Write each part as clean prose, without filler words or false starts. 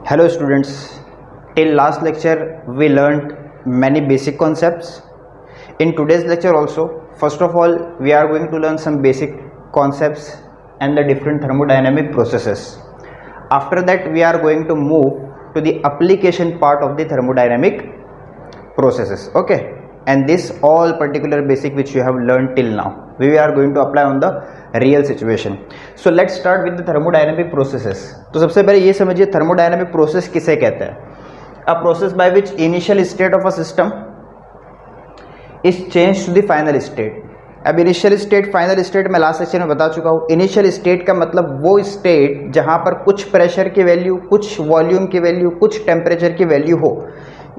Hello students, till last lecture we learnt many basic concepts. In today's lecture also, first of all we are going to learn some basic concepts and the different thermodynamic processes. After that we are going to move to the application part of the thermodynamic processes. Okay, and this all particular basic which you have learned till now, we are going to apply on the real situation. So let's start with the thermodynamic processes. तो सबसे पहले ये समझिए thermodynamic process किसे कहते हैं. A process by which initial state of a system is change to the final state. अब initial state final state मैं लास्ट सेक्शन में बता चुका हूँ. इनिशियल स्टेट का मतलब वो स्टेट जहाँ पर कुछ प्रेशर की वैल्यू, कुछ वॉल्यूम की वैल्यू, कुछ टेम्परेचर की वैल्यू हो,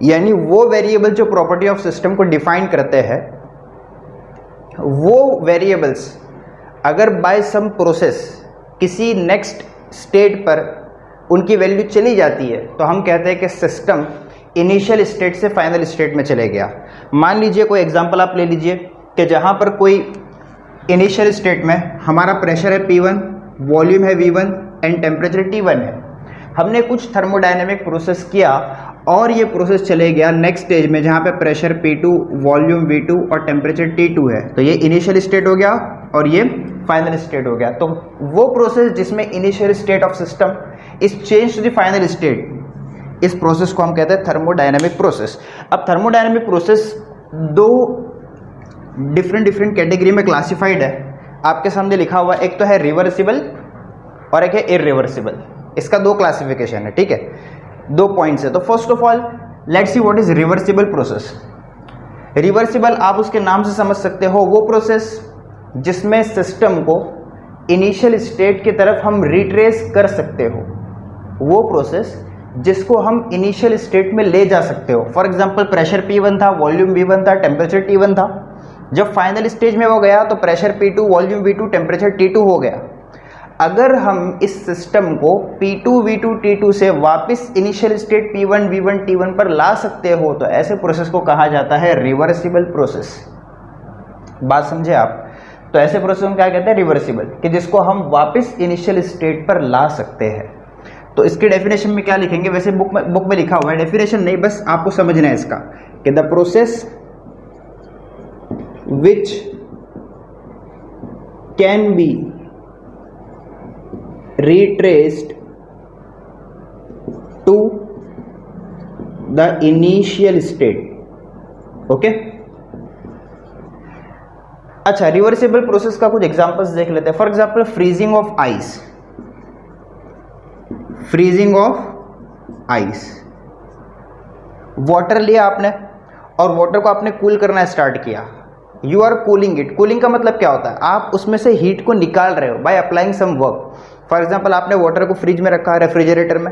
यानी वो वेरिएबल जो प्रॉपर्टी ऑफ सिस्टम को डिफाइन करते हैं, वो वेरिएबल्स अगर बाय सम प्रोसेस किसी नेक्स्ट स्टेट पर उनकी वैल्यू चली जाती है तो हम कहते हैं कि सिस्टम इनिशियल स्टेट से फाइनल स्टेट में चले गया. मान लीजिए कोई एग्जांपल आप ले लीजिए कि जहां पर कोई इनिशियल स्टेट में हमारा प्रेशर है P1, वॉल्यूम है V1 एंड टेम्परेचर T1 है. हमने कुछ थर्मोडायनेमिक प्रोसेस किया और ये प्रोसेस चले गया नेक्स्ट स्टेज में जहाँ पे प्रेशर P2, वॉल्यूम V2 और टेम्परेचर T2 है. तो ये इनिशियल स्टेट हो गया और ये फाइनल स्टेट हो गया. तो वो प्रोसेस जिसमें initial state of system is change to the final state, इस प्रोसेस को हम कहते हैं थर्मोडायनेमिक प्रोसेस. अब थर्मोडायनेमिक प्रोसेस दो डिफरेंट कैटेगरी में क्लासिफाइड है. आपके सामने लिखा हुआ, एक तो है रिवर्सिबल और एक है इरिवर्सिबल. इसका दो क्लासिफिकेशन है, ठीक है, दो पॉइंट्स है. तो first of all let's see what is reversible process. Reversible आप उसके नाम से समझ सकते हो, वो प्रोसेस जिसमें सिस्टम को इनिशियल स्टेट की तरफ हम रिट्रेस कर सकते हो, वो प्रोसेस जिसको हम इनिशियल स्टेट में ले जा सकते हो. फॉर एग्जांपल प्रेशर P1 था, वॉल्यूम V1 था, टेम्परेचर T1 था. जब फाइनल स्टेज में वो गया तो pressure P2, volume V2, temperature T2 हो गया. अगर हम इस सिस्टम को P2, V2, T2 से वापस initial state P1, V1, T1 पर ला सकते हो तो ऐसे प्रोसेस को कहा जाता है रिवर्सिबल प्रोसेस. बात समझे आप? तो ऐसे प्रोसेस हम क्या कहते हैं, रिवर्सिबल, कि जिसको हम वापस इनिशियल स्टेट पर ला सकते हैं. तो इसके डेफिनेशन में क्या लिखेंगे, वैसे बुक में लिखा हुआ है, डेफिनेशन नहीं, बस आपको समझना है इसका, कि the process which can B retraced to the initial state. Okay, अच्छा, रिवर्सिबल प्रोसेस का कुछ एग्जांपल्स देख लेते हैं. For example freezing of ice. Freezing of ice, water लिया आपने और वाटर को आपने कूल करना स्टार्ट किया. You are cooling it. Cooling का मतलब क्या होता है, आप उसमें से हीट को निकाल रहे हो by applying some work. For example आपने वाटर को फ्रिज में रखा है, रेफ्रिजरेटर में,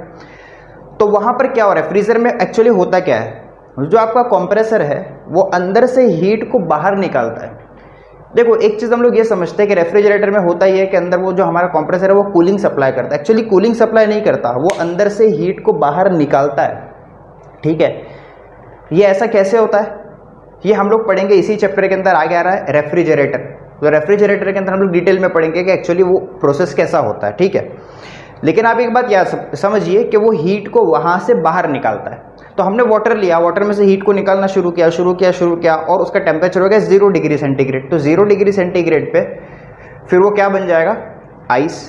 तो वहां पर क्या हो रहा है, फ्रीजर में एक्चुअली होता क्या है, जो आपका कंप्रेसर है वो अंदर से हीट को बाहर निकालता है. देखो, एक चीज हम लोग ये समझते हैं कि रेफ्रिजरेटर में होता ही है कि अंदर वो जो हमारा कंप्रेसर है वो कूलिंग सप्लाई करता है. एक्चुअली कूलिंग सप्लाई नहीं करता, वो अंदर से हीट को बाहर निकालता है. ठीक है, ये ऐसा कैसे होता है ये हम लोग पढ़ेंगे इसी चैप्टर के अंदर. आगे आ रहा है रेफ्रिजरेटर. तो रेफ्रिजरेटर के अंदर हम लोग डिटेल में पढ़ेंगे कि एक्चुअली वो प्रोसेस कैसा होता है. ठीक है, लेकिन आप एक बात याद समझिए कि वो हीट को वहां से बाहर निकालता है. तो हमने वाटर लिया, वाटर में से हीट को निकालना शुरू किया और उसका टेम्परेचर हो गया 0 डिग्री सेंटीग्रेड. तो 0 डिग्री सेंटीग्रेड पे फिर वो क्या बन जाएगा, आइस.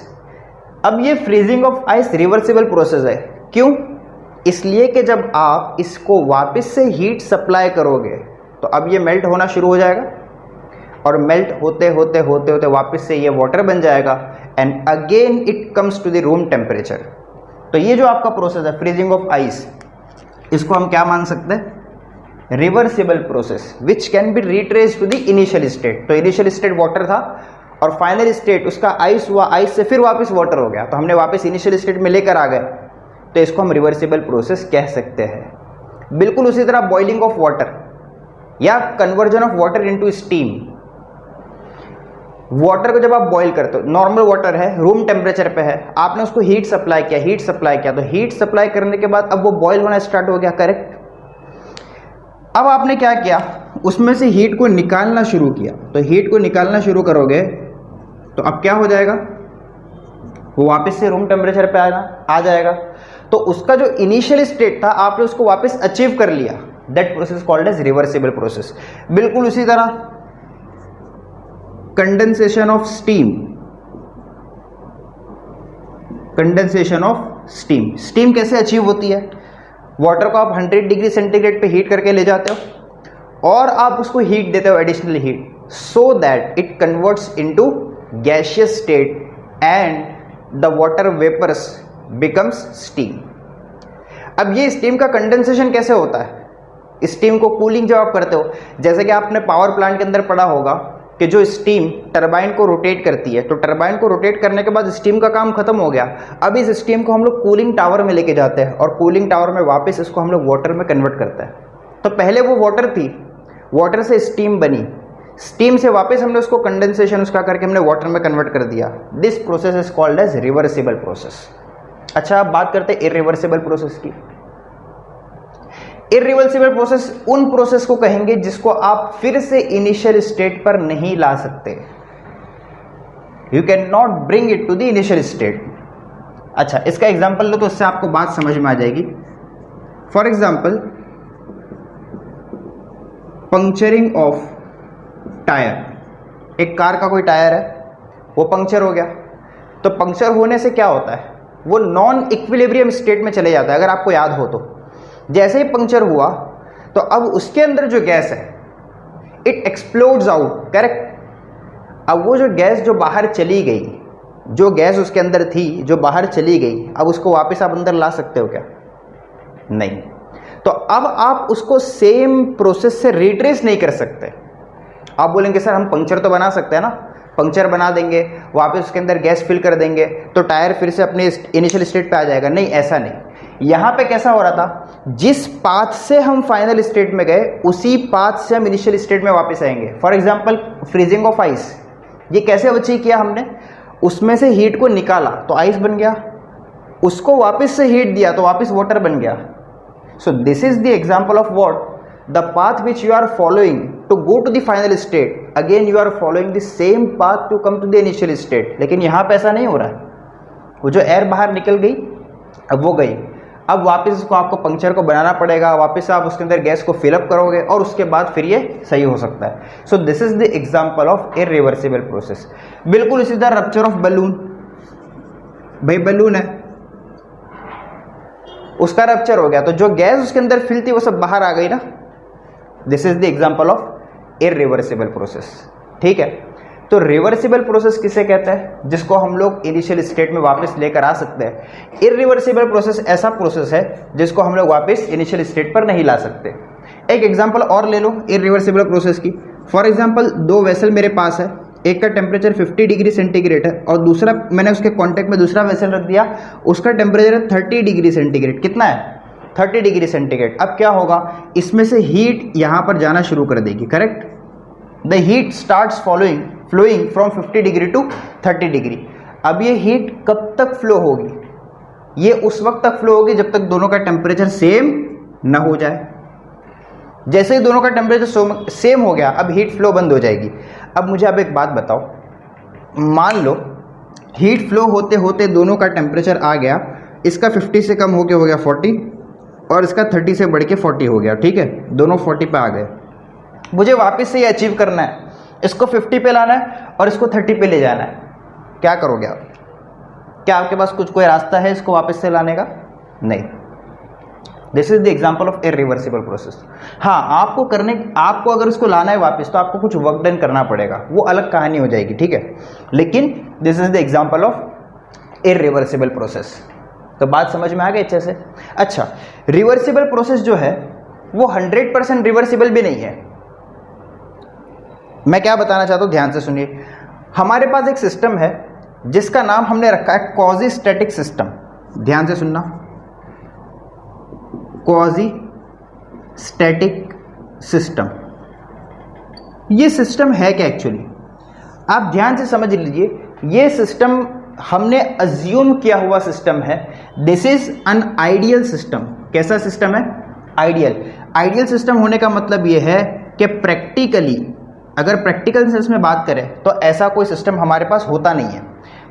अब ये freezing of ice reversible process है. क्यों? इसलिए कि जब आप इसको वापस से हीट सप्लाई करोगे तो अब ये मेल्ट होना शुरू हो जाएगा और मेल्ट होते होते वापस से ये वाटर बन जाएगा and again it comes to the room temperature. तो ये जो आपका प्रोसेस है फ्रीजिंग ऑफ आइस, इसको हम क्या मान सकते हैं, reversible process which can be retrace to the initial state. तो इनिशियल स्टेट वाटर था और फाइनल स्टेट उसका आइस हुआ, आइस से फिर वापस वाटर हो गया, तो हमने वापस इनिशियल स्टेट में लेकर आ गए, तो इसको हम रिवर्सिबल प्रोसेस कह सकते हैं. बिल्कुल उसी तरह बॉइलिंग ऑफ वाटर या conversion of water into steam. Water को जब आप बॉईल करते हो, नॉर्मल वाटर है, रूम टेम्परेचर पे है, आपने उसको हीट सप्लाई किया, तो हीट सप्लाई करने के बाद अब वो बॉईल होना स्टार्ट हो गया, करेक्ट. अब आपने क्या किया, उसमें से हीट को निकालना शुरू किया. तो हीट को निकालना शुरू करोगे तो अब क्या हो जाएगा, वो वापस से रूम टेम्परेचर पे आ जाएगा। तो उसका जो इनिशियल स्टेट था आपने उसको वापस अचीव कर लिया, that process called as reversible process. बिल्कुल उसी तरह condensation of steam, condensation of steam, steam कैसे अचीव होती है? वाटर को आप 100 डिग्री सेंटीग्रेड पे हीट करके ले जाते हो और आप उसको हीट देते हो, additional heat, so that it converts into gaseous state and the water vapours becomes steam. अब ये स्टीम का कंडेंसेशन कैसे होता है? स्टीम को कूलिंग जब आप करते हो, जैसे कि आपने पावर प्लांट के अंदर पढ़ा होगा कि जो स्टीम टरबाइन को रोटेट करती है, तो टरबाइन को रोटेट करने के बाद स्टीम का काम खत्म हो गया। अब इस स्टीम को हम लोग कूलिंग टावर में लेके जाते हैं और कूलिंग टावर में वापस इसको हम लोग वाटर में कन्वर्ट करते हैं। तो पहले वो वाटर थी, वाटर से स्टीम बनी, स्टीम से वापस हमने उसको कंडेंसेशन उसका करके हमने वाटर में कन्वर्ट कर दिया। This process is called as reversible process. अच्छा, अब बात करते हैं इरिवर्सिबल प्रोसेस की। इरिवर्सिबल प्रोसेस उन प्रोसेस को कहेंगे जिसको आप फिर से इनिशियल स्टेट पर नहीं ला सकते। You can not bring it to the initial state. अच्छा, इसका एग्जांपल लो तो उससे आपको बात समझ में आ जाएगी। For example, puncturing of tyre. एक कार का कोई टायर है, वो पंक्चर हो गया, तो पंक्चर होने से क्या होता है? वो नॉन इक्विलिब्रियम स्टेट में चले जाता है। अगर आपको याद हो तो जैसे ही पंक्चर हुआ तो अब उसके अंदर जो गैस है इट एक्सप्लोड्स आउट, करेक्ट। अब वो जो गैस जो बाहर चली गई, जो गैस उसके अंदर थी जो बाहर चली गई, अब उसको वापस आप अंदर ला सकते हो क्या? नहीं। तो अब आप उसको सेम प्रोसेस से रिट्रेस नहीं कर सकते। आप बोलेंगे सर हम पंक्चर तो बना सकते हैं ना, पंक्चर बना देंगे, वापस उसके अंदर गैस फिल कर देंगे तो टायर फिर से अपने इनिशियल स्टेट पे आ जाएगा। नहीं, ऐसा नहीं। यहाँ पे कैसा हो रहा था, जिस पाथ से हम फाइनल स्टेट में गए उसी पाथ से हम इनिशियल स्टेट में वापस आएंगे। For example, freezing of ice, ये कैसे अचीव किया हमने? उसमें से हीट को निकाला तो आइस बन गया, उसको वापस से हीट दिया तो वापस वाटर बन गया। सो this is the example of what the path which you are following to go to the final state, again you are following the same path to come to the initial state। लेकिन यहाँ पे ऐसा नहीं हो रहा है। वो जो एयर बाहर निकल गई अब वो गई, अब वापस उसको आपको पंक्चर को बनाना पड़ेगा, वापस आप उसके अंदर गैस को फिलअप करोगे और उसके बाद फिर ये सही हो सकता है। So this is the example of irreversible process. बिल्कुल इसी तरह रप्चर ऑफ बलून। भाई बलून है, उसका रप्चर हो गया तो जो गैस उसके अंदर फिल थी वो सब बाहर आ गई ना। This is the example of irreversible process. ठीक है, तो रिवर्सिबल प्रोसेस किसे कहते हैं? जिसको हम लोग इनिशियल स्टेट में वापस लेकर आ सकते हैं। इरिवर्सिबल प्रोसेस ऐसा प्रोसेस है जिसको हम लोग वापस इनिशियल स्टेट पर नहीं ला सकते। एक एग्जाम्पल और ले लो इरिवर्सिबल प्रोसेस की। फॉर एग्जाम्पल, दो वेसल मेरे पास है, एक का टेम्परेचर 50 डिग्री सेंटीग्रेड है और दूसरा मैंने उसके कांटेक्ट में दूसरा वेसल रख दिया, उसका टेम्परेचर है 30 डिग्री सेंटीग्रेड। कितना है? 30 डिग्री सेंटीग्रेड। अब क्या होगा, इसमें से हीट यहां पर जाना शुरू कर देगी, correct. The heat starts flowing from 50 degree to 30 degree. अब ये हीट कब तक फ्लो होगी? ये उस वक्त तक फ्लो होगी जब तक दोनों का टेम्परेचर सेम ना हो जाए। जैसे ही दोनों का टेम्परेचर सेम हो गया, अब हीट फ्लो बंद हो जाएगी। अब मुझे आप एक बात बताओ, मान लो हीट फ्लो होते होते दोनों का टेम्परेचर आ गया, इसका 50 से कम होके हो गया 40 और इसका 30 से बढ़ के 40 हो गया। ठीक है, दोनों 40 पे आ गए। मुझे वापस से ये अचीव करना है, इसको 50 पे लाना है और इसको 30 पे ले जाना है। क्या करोगे आप? क्या आपके पास कोई रास्ता है इसको वापस से लाने का? नहीं। This is the example of irreversible process. हाँ, आपको अगर उसको लाना है वापस तो आपको कुछ वर्क डन करना पड़ेगा, वो अलग कहानी हो जाएगी। ठीक है, लेकिन this is the example of irreversible process. तो बात समझ में आ गई अच्छे से? अच्छा, रिवर्सिबल प्रोसेस जो है वो 100% रिवर्सिबल भी नहीं है। मैं क्या बताना चाहता हूं, ध्यान से सुनिए। हमारे पास एक सिस्टम है जिसका नाम हमने रखा है क्वाजी स्टैटिक सिस्टम। ध्यान से सुनना, क्वाजी स्टैटिक सिस्टम। ये सिस्टम है क्या एक्चुअली? आप ध्यान से समझ लीजिए। ये सिस्टम हमने अज्यूम किया हुआ सिस्टम है। This is an ideal system. कैसा सिस्टम है? आइडियल। आइडियल सिस्टम होने का मतलब यह है कि प्रैक्टिकली, अगर प्रैक्टिकल सेंस में बात करें तो ऐसा कोई सिस्टम हमारे पास होता नहीं है।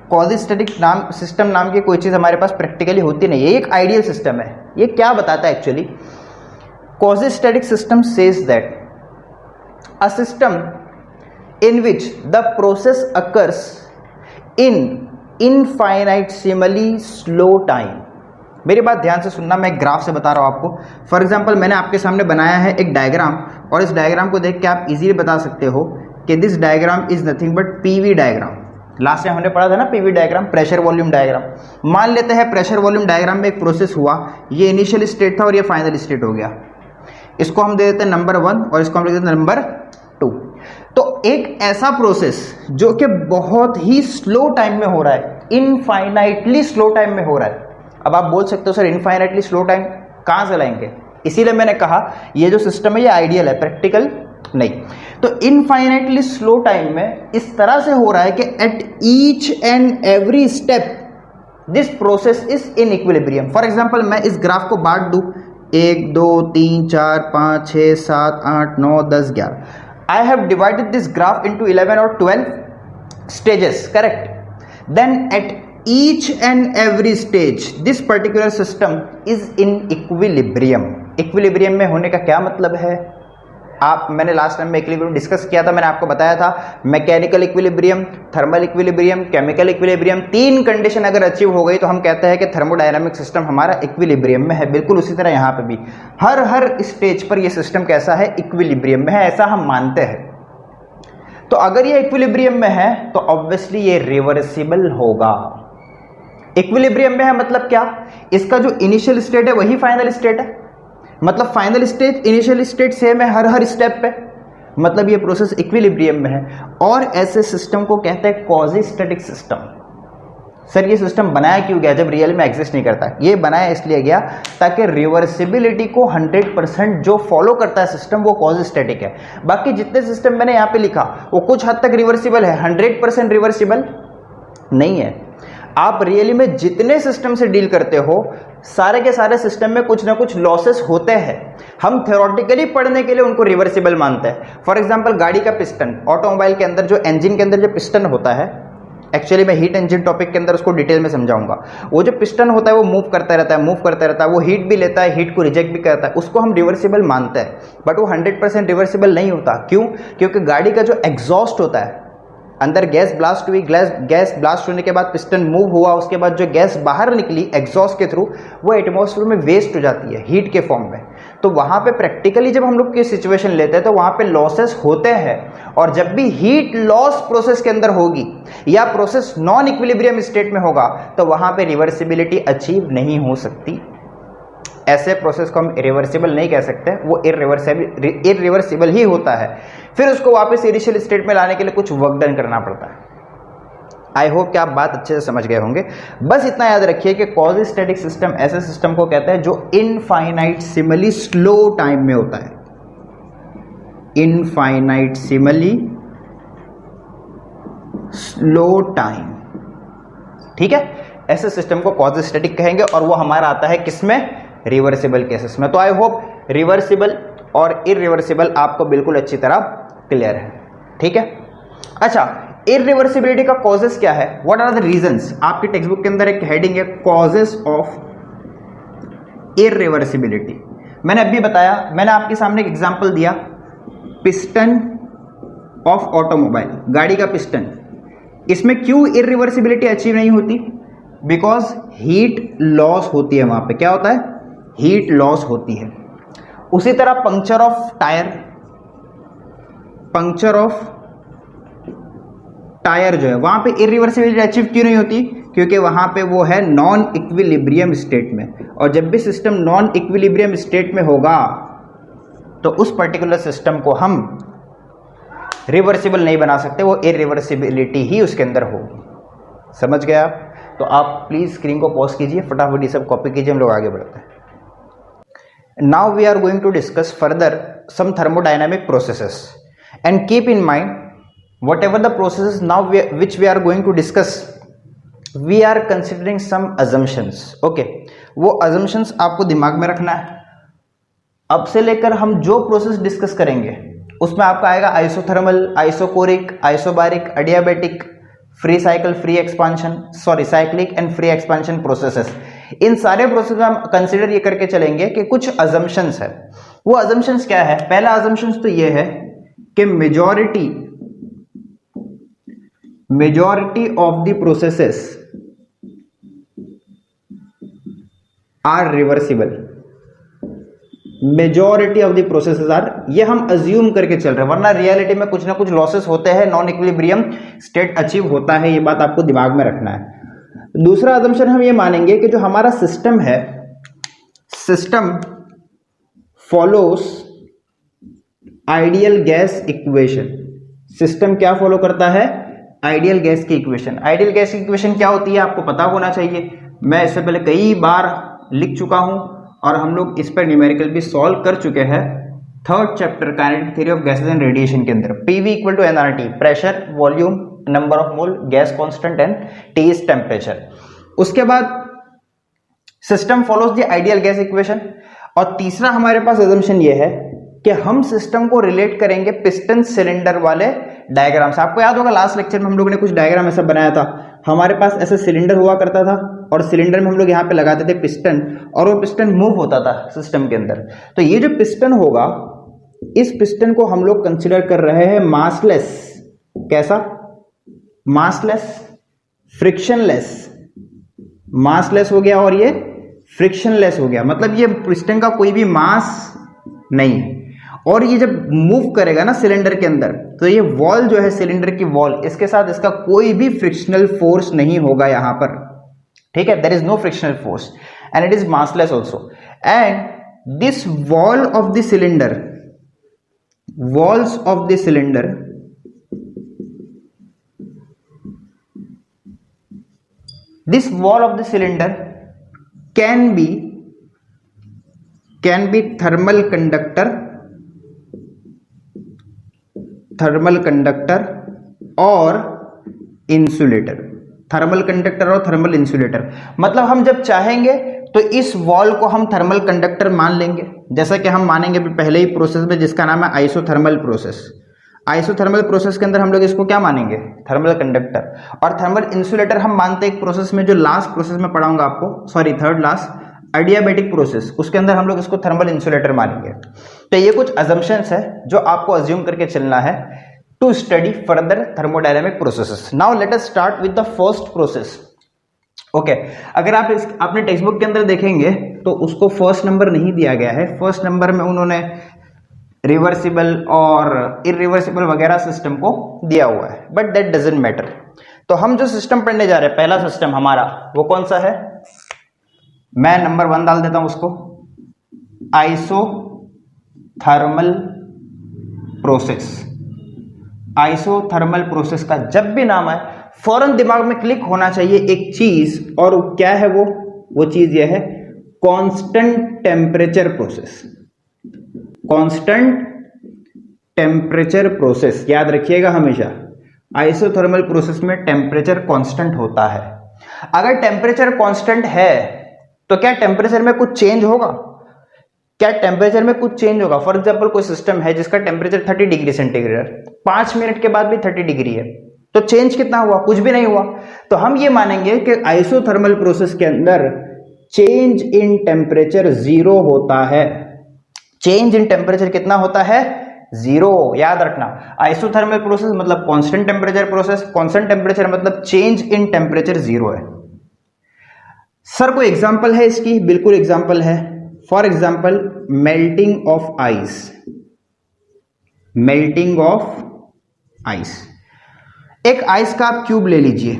क्वाजीस्टैटिक नाम सिस्टम नाम की कोई चीज़ हमारे पास प्रैक्टिकली होती नहीं है, ये एक आइडियल सिस्टम है। ये क्या बताता है actually? Quasistatic system says that a system in which the process occurs in infinitesimally slow time। मेरी बात ध्यान से सुनना, मैं एक ग्राफ से बता रहा हूँ आपको। फॉर एग्जांपल मैंने आपके सामने बनाया है एक डायग्राम, और इस डायग्राम को देख के आप इजीली बता सकते हो कि this diagram is nothing but PV diagram. Last time हमने पढ़ा था ना PV diagram, pressure volume diagram. मान लेते हैं प्रेशर वॉल्यूम डायग्राम में एक प्रोसेस हुआ, ये इनिशियल स्टेट था और ये फाइनल स्टेट हो गया। इसको हम दे देते हैं नंबर 1 और इसको हम लिख देते हैं नंबर 2। तो एक ऐसा प्रोसेस जो कि बहुत ही स्लो टाइम में हो रहा है, इनफाइनाइटली स्लो टाइम में हो रहा है। अब आप बोल सकते हो सर इनफाइनाइटली स्लो टाइम कहाँ से लाएंगे? इसीलिए मैंने कहा ये जो सिस्टम है ये आइडियल है, प्रैक्टिकल नहीं। तो इनफाइनाइटली स्लो टाइम में इस तरह से हो रहा है कि at each and every step this process is in equilibrium. For example मैं इस ग्राफ को बांट दूं 1 2 3 4 5 6 7 8 9 10 11। I have divided this graph into 11 or 12 stages, correct? Then at each and every stage, this particular system is in equilibrium. Equilibrium में होने का क्या मतलब है? मैंने लास्ट टाइम में इक्विलिब्रियम डिस्कस किया था, मैंने आपको बताया था mechanical equilibrium, thermal equilibrium, chemical equilibrium. 3 condition अगर अचीव हो गई तो हम कहते हैं कि थर्मोडायनामिक सिस्टम हमारा इक्विलिब्रियम में है। बिल्कुल उसी तरह यहाँ पे भी हर स्टेज पर ये सिस्टम कैसा है? इक्विलिब्रियम में है, ऐसा हम मानते हैं। तो अगर ये इक्विलिब्रियम में है तो ऑब्वियसली ये रिवर्सिबल होगा। इक्विलिब्रियम में है मतलब क्या? इसका जो इनिशियल स्टेट है वही फाइनल स्टेट है, मतलब final state initial state same है हर स्टेप पे, मतलब ये प्रोसेस इक्विलिब्रियम में है। और ऐसे सिस्टम को कहते हैं क्वाजीस्टैटिक सिस्टम। सर ये सिस्टम बनाया क्यों गया जब रियल में एग्जिस्ट नहीं करता? ये बनाया इसलिए गया ताकि रिवर्सिबिलिटी को 100% जो फॉलो करता है सिस्टम वो क्वाजीस्टैटिक है। बाकी जितने सिस्टम मैंने यहाँ पे लिखा वो कुछ हद तक रिवर्सिबल है, 100% रिवर्सिबल नहीं है। आप रियली में जितने सिस्टम से डील करते हो सारे के सारे सिस्टम में कुछ ना कुछ लॉसेस होते हैं। हम थ्योरेटिकली पढ़ने के लिए उनको रिवर्सिबल मानते हैं। फॉर एग्जांपल गाड़ी का पिस्टन, ऑटोमोबाइल के अंदर जो इंजन के अंदर जो पिस्टन होता है, एक्चुअली मैं हीट इंजन टॉपिक के अंदर उसको डिटेल में समझाऊंगा। वो जो पिस्टन होता है वो मूव करता रहता है, वो हीट भी लेता है, हीट को रिजेक्ट भी करता है, उसको हम रिवर्सिबल मानते हैं। बट वो 100% रिवर्सिबल नहीं होता। क्यों? क्योंकि गाड़ी का जो एग्जॉस्ट होता है, अंदर गैस ब्लास्ट हुई, गैस ब्लास्ट होने के बाद पिस्टन मूव हुआ, उसके बाद जो गैस बाहर निकली एग्जॉस्ट के थ्रू वो एटमॉस्फेयर में वेस्ट हो जाती है हीट के फॉर्म में। तो वहाँ पे प्रैक्टिकली जब हम लोग की सिचुएशन लेते हैं तो वहाँ पे लॉसेस होते हैं। और जब भी हीट लॉस प्रोसेस के अंदर होगी या प्रोसेस नॉन इक्विलिब्रियम स्टेट में होगा तो वहाँ पे रिवर्सिबिलिटी अचीव नहीं हो सकती। ऐसे प्रोसेस को हम इरिवर्सिबल नहीं कह सकते, वो इरिवर्सिबल ही होता है। फिर उसको वापस इनिशियल स्टेट में लाने के लिए कुछ वर्क डन करना पड़ता है। आई होप कि आप बात अच्छे से समझ गए होंगे। बस इतना याद रखिए कि क्वाजीस्टैटिक सिस्टम ऐसे सिस्टम को कहते हैं जो इनफाइनाइटसिमली स्लो टाइम में होता है। इनफाइनाइटसिमली स्लो टाइम, ठीक है? ऐसे सिस्टम को क्वाजीस्टैटिक कहेंगे और वो हमारा आता है किसमें? रिवर्सिबल केसेस में। तो आई होप रिवर्सिबल और इरिवर्सिबल आपको बिल्कुल अच्छी तरह क्लियर है, ठीक है? अच्छा, इरिवर्सिबिलिटी का कॉजेस क्या है? What are the reasons? आपकी टेक्स्ट बुक के अंदर एक हेडिंग है कॉजेस ऑफ इरिवर्सिबिलिटी। मैंने अभी बताया, मैंने आपके सामने एक एग्जांपल दिया, पिस्टन ऑफ ऑटोमोबाइल, गाड़ी का पिस्टन। इसमें क्यों इरिवर्सिबिलिटी अचीव नहीं होती? बिकॉज हीट लॉस होती है। वहां पे क्या होता है? हीट लॉस होती है। उसी तरह पंक्चर ऑफ टायर जो है वहां पे इरिवर्सिबिलिटी अचीव क्यों नहीं होती? क्योंकि वहां पे वो है नॉन इक्विलिब्रियम स्टेट में, और जब भी सिस्टम नॉन इक्विलिब्रियम स्टेट में होगा तो उस पर्टिकुलर सिस्टम को हम रिवर्सिबल नहीं बना सकते, वो इरिवर्सिबिलिटी ही उसके अंदर होगी। समझ गए आप? तो आप प्लीज स्क्रीन को पॉज कीजिए, फटाफट ये सब कॉपी कीजिए, हम लोग आगे बढ़ते हैं। Now we are going to discuss further some thermodynamic processes, and keep in mind whatever the processes now which we are going to discuss, we are considering some assumptions. Okay, वो assumptions आपको दिमाग में रखना है। अब से लेकर हम जो प्रोसेस डिस्कस करेंगे उसमें आपका आएगा isothermal, isochoric, isobaric, adiabatic, free cycle, free expansion, sorry cyclic and free expansion processes. इन सारे प्रोसेस में हम कंसिडर ये करके चलेंगे कि कुछ अजम्पशंस है। वो अजम्पशंस क्या है? पहला अजम्पशंस तो ये है कि majority of the processes are reversible. Majority of the processes are, ये हम अज्यूम करके चल रहे हैं, वरना रियलिटी में कुछ ना कुछ लॉसेस होते हैं, नॉन इक्विलिब्रियम स्टेट अचीव होता है, ये बात आपको दिमाग में रखना है। दूसरा अजम्पशन हम ये मानेंगे कि जो हमारा सिस्टम है, system follows ideal gas equation. System क्या फॉलो करता है? आइडियल गैस की इक्वेशन। आइडियल गैस की इक्वेशन क्या होती है आपको पता होना चाहिए, मैं इससे पहले कई बार लिख चुका हूं और हम लोग इस पर न्यूमेरिकल भी सॉल्व कर चुके हैं third chapter kinetic theory of gases and radiation के अंदर। PV equal to NRT, pressure, volume, number of mole, gas constant and T is temperature. उसके बाद system follows the ideal gas equation. और तीसरा हमारे पास अजम्पशन ये है कि हम सिस्टम को रिलेट करेंगे पिस्टन सिलेंडर वाले डायग्राम से। आपको याद होगा लास्ट लेक्चर में हम लोगों ने कुछ डायग्राम ऐसा बनाया था, हमारे पास ऐसा सिलेंडर हुआ करता था और सिलेंडर में हम लोग यहाँ पे लगाते थे पिस्टन, और वो पिस्टन मूव होता था सिस्टम के अंदर। तो ये जो पिस्टन होगा, इस पिस्टन को हम लोग कंसिडर कर रहे हैं मासलेस। कैसा? Massless, frictionless. मासलेस हो गया और ये फ्रिक्शनलेस हो गया, मतलब ये पिस्टन का कोई भी मास नहीं है। और ये जब मूव करेगा ना सिलेंडर के अंदर, तो ये वॉल जो है सिलेंडर की वॉल, इसके साथ इसका कोई भी फ्रिक्शनल फोर्स नहीं होगा यहां पर, ठीक है? There is no frictional force and it is massless also. And this wall of the cylinder, walls of the cylinder this wall of the cylinder can be thermal conductor और insulator। Thermal conductor और thermal insulator, मतलब हम जब चाहेंगे तो इस wall को हम थर्मल कंडक्टर मान लेंगे, जैसा कि हम मानेंगे पहले ही प्रोसेस में जिसका नाम है आइसोथर्मल प्रोसेस। आइसोथर्मल प्रोसेस के अंदर हम लोग इसको क्या मानेंगे? Thermal conductor. और थर्मल इंसुलेटर हम मानते हैं एक प्रोसेस में, जो लास्ट प्रोसेस में पढ़ाऊंगा आपको, sorry third last, adiabatic process, उसके अंदर हम लोग इसको थर्मल इंसुलेटर मानेंगे। तो ये कुछ अजम्पशंस है जो आपको अज्यूम करके चलना है to study further thermodynamic processes. Now let us start with the first process. Okay, अगर आप अपने टेक्स्ट बुक के अंदर देखेंगे तो उसको फर्स्ट नंबर नहीं दिया गया है। फर्स्ट नंबर में उन्होंने रिवर्सिबल और इरिवर्सिबल वगैरह सिस्टम को दिया हुआ है, बट दैट डजंट मैटर। तो हम जो सिस्टम पढ़ने जा रहे हैं, पहला सिस्टम हमारा वो कौन सा है? मैं नंबर 1 डाल देता हूं उसको, आइसोथर्मल प्रोसेस। आइसोथर्मल प्रोसेस का जब भी नाम है फौरन दिमाग में क्लिक होना चाहिए एक चीज, और क्या है वो चीज ये है constant temperature process. Constant temperature process याद रखिएगा हमेशा, आइसोथर्मल प्रोसेस में टेम्परेचर कांस्टेंट होता है। अगर टेम्परेचर कांस्टेंट है तो क्या टेम्परेचर में कुछ चेंज होगा? क्या टेम्परेचर में कुछ चेंज होगा? फॉर एग्जांपल कोई सिस्टम है जिसका टेम्परेचर 30 डिग्री सेंटीग्रेड, 5 मिनट के बाद भी 30 डिग्री है, तो चेंज कितना हुआ? कुछ भी नहीं हुआ। तो हम ये मानेंगे कि आइसोथर्मल प्रोसेस के अंदर चेंज इन टेम्परेचर 0 होता है। चेंज इन टेम्परेचर कितना होता है? 0। याद रखना, आइसोथर्मल प्रोसेस मतलब constant temperature process, constant temperature मतलब चेंज इन टेम्परेचर 0 है। सर कोई एग्जांपल है इसकी? बिल्कुल एग्जांपल है। For example melting of ice. Melting of ice, एक आइस का आप क्यूब ले लीजिए।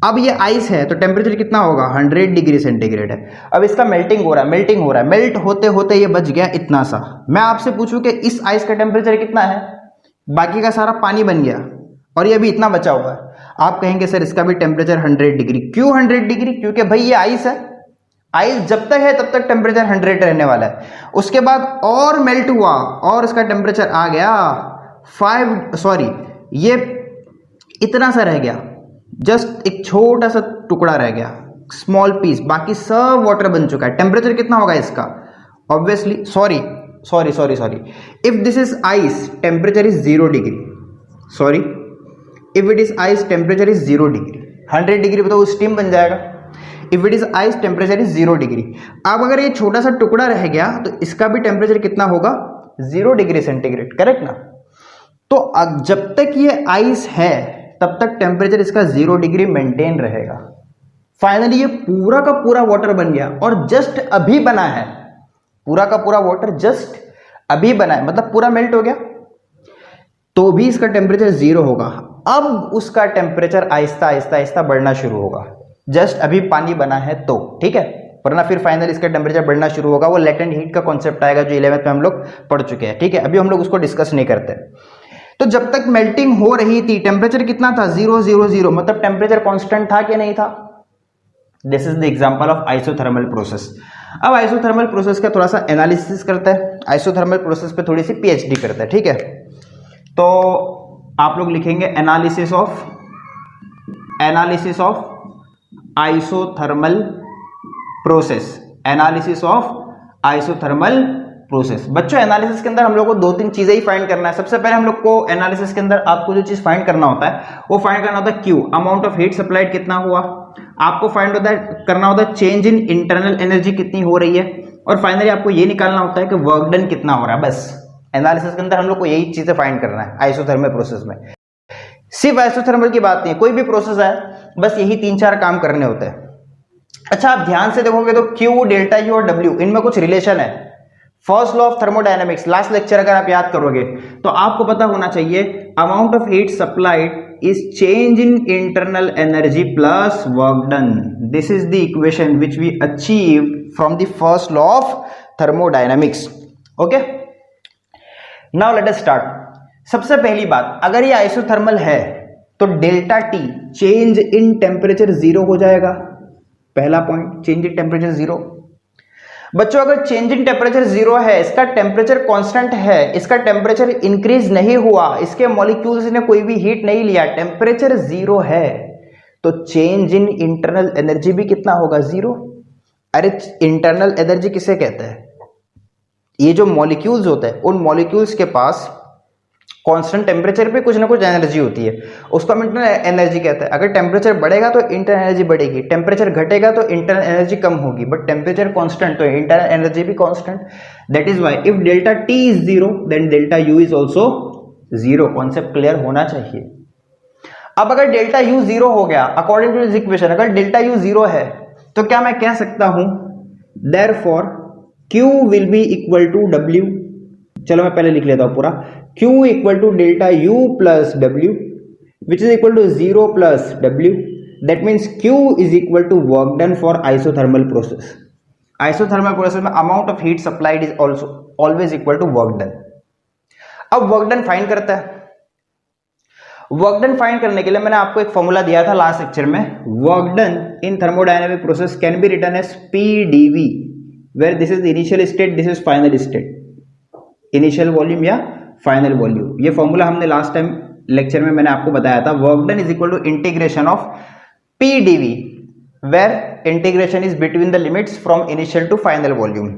अब ये आइस है तो टेम्परेचर कितना होगा? 100 डिग्री सेंटीग्रेड है। अब इसका मेल्टिंग हो रहा है, मेल्ट होते होते ये बच गया इतना सा। मैं आपसे पूछूं कि इस आइस का टेम्परेचर कितना है? बाकी का सारा पानी बन गया और ये अभी इतना बचा हुआ है। आप कहेंगे सर इसका भी टेम्परेचर 100 डिग्री। क्यों 100 डिग्री? क्योंकि भाई ये आइस है, आइस जब तक है तब तक टेम्परेचर 100 रहने वाला है। उसके बाद और मेल्ट हुआ और इसका टेम्परेचर आ गया 5, सॉरी ये इतना सा रह गया, जस्ट एक छोटा सा टुकड़ा रह गया, स्मॉल पीस, बाकी सब वाटर बन चुका है। टेम्परेचर कितना होगा इसका? Obviously sorry, if this is ice temperature is 0 degree, sorry if it is ice temperature is 0 degree, 100 degree बताओ स्टीम बन जाएगा। If it is ice temperature is 0 degree. अब अगर ये छोटा सा टुकड़ा रह गया तो इसका भी टेम्परेचर कितना होगा, 0 डिग्री सेंटीग्रेड, करेक्ट ना। तो जब तक ये आइस है तब तक टेम्परेचर इसका 0 डिग्री मेंटेन रहेगा। फाइनली ये पूरा का पूरा वाटर बन गया और जस्ट अभी बना है, पूरा का पूरा वाटर जस्ट अभी बना है, मतलब पूरा मेल्ट हो गया, तो भी इसका टेम्परेचर 0 होगा। अब उसका टेम्परेचर आहिस्ता आहिस्ता आहिस्ता बढ़ना शुरू होगा, जस्ट अभी पानी बना है तो, ठीक है, वरना फिर फाइनल इसका टेम्परेचर बढ़ना शुरू होगा। वो लेटेंट हीट का कॉन्सेप्ट आएगा जो 11th में हम लोग पढ़ चुके हैं, ठीक है, अभी हम लोग उसको डिस्कस नहीं करते। तो जब तक मेल्टिंग हो रही थी टेम्परेचर कितना था, 0 0 0, मतलब टेम्परेचर कांस्टेंट था कि नहीं था। This is the example of isothermal process. अब आइसोथर्मल प्रोसेस का थोड़ा सा एनालिसिस करते हैं, आइसोथर्मल प्रोसेस पे थोड़ी सी पीएचडी करते हैं, ठीक है। तो आप लोग लिखेंगे analysis of isothermal process, analysis of isothermal process. बच्चों एनालिसिस के अंदर हम लोग को 2-3 चीजें ही फाइंड करना है। सबसे पहले हम लोग को एनालिसिस के अंदर आपको जो चीज फाइंड करना होता है वो फाइंड करना होता है Q, amount of heat supplied कितना हुआ। आपको फाइंड करना होता है चेंज इन इंटरनल एनर्जी कितनी हो रही है, और फाइनली आपको ये निकालना होता है कि वर्क डन कितना हो रहा है। बस एनालिसिस के अंदर हम लोग को यही चीजें फाइंड करना है आइसोथर्मल प्रोसेस में। सिर्फ आइसोथर्मल की बात नहीं है, कोई भी प्रोसेस है बस यही 3-4 काम करने होते हैं। अच्छा आप ध्यान से देखोगे तो Q, डेल्टा U और W इनमें कुछ रिलेशन है। First law of thermodynamics last lecture अगर आप याद करोगे तो आपको पता होना चाहिए amount of heat supplied is change in internal energy plus work done. This is the equation which we achieve from the first law of thermodynamics. Okay, now let us start. सबसे पहली बात, अगर ये आइसोथर्मल है तो delta T change in temperature 0 हो जाएगा। पहला पॉइंट, चेंज इन टेम्परेचर 0। बच्चों अगर चेंज इन टेम्परेचर 0 है, इसका टेम्परेचर कांस्टेंट है, इसका टेम्परेचर इंक्रीज नहीं हुआ, इसके मॉलिक्यूल्स ने कोई भी हीट नहीं लिया, टेम्परेचर 0 है, तो चेंज इन इंटरनल एनर्जी भी कितना होगा, 0। अरे इंटरनल एनर्जी किसे कहते हैं, ये जो मॉलिक्यूल्स होते हैं उन मॉलिक्यूल्स के पास कांस्टेंट टेम्परेचर पे कुछ ना कुछ एनर्जी होती है, उसको हम इंटरनल एनर्जी कहते हैं। अगर टेम्परेचर बढ़ेगा तो इंटरनल एनर्जी बढ़ेगी, टेम्परेचर घटेगा तो इंटरनल एनर्जी कम होगी, बट टेम्परेचर कांस्टेंट तो इंटरनल एनर्जी भी constant. That is why if delta T is 0 then delta U is also 0। Concept clear होना चाहिए। अब अगर डेल्टा U 0 हो गया अकॉर्डिंग टू दिस इक्वेशन, अगर डेल्टा U 0 है तो क्या मैं कह सकता हूं therefore Q will be equal to W। चलो मैं पहले लिख लेता हूं पूरा, Q equal to delta U plus W which is equal to 0 plus W। That means Q is equal to work done for isothermal process. आइसोथर्मल प्रोसेस में amount of heat supplied is also always equal to work done. अब work done find करता है। Work done find करने के लिए मैंने आपको एक फॉर्मूला दिया था लास्ट लेक्चर में। Work done in thermodynamic process can be written as PdV, where this is initial state, this is final state, initial volume या फाइनल वॉल्यूम। ये फॉर्मूला हमने लास्ट टाइम लेक्चर में मैंने आपको बताया था। Work done is equal to integration of PdV, where integration is between the limits from initial to final volume.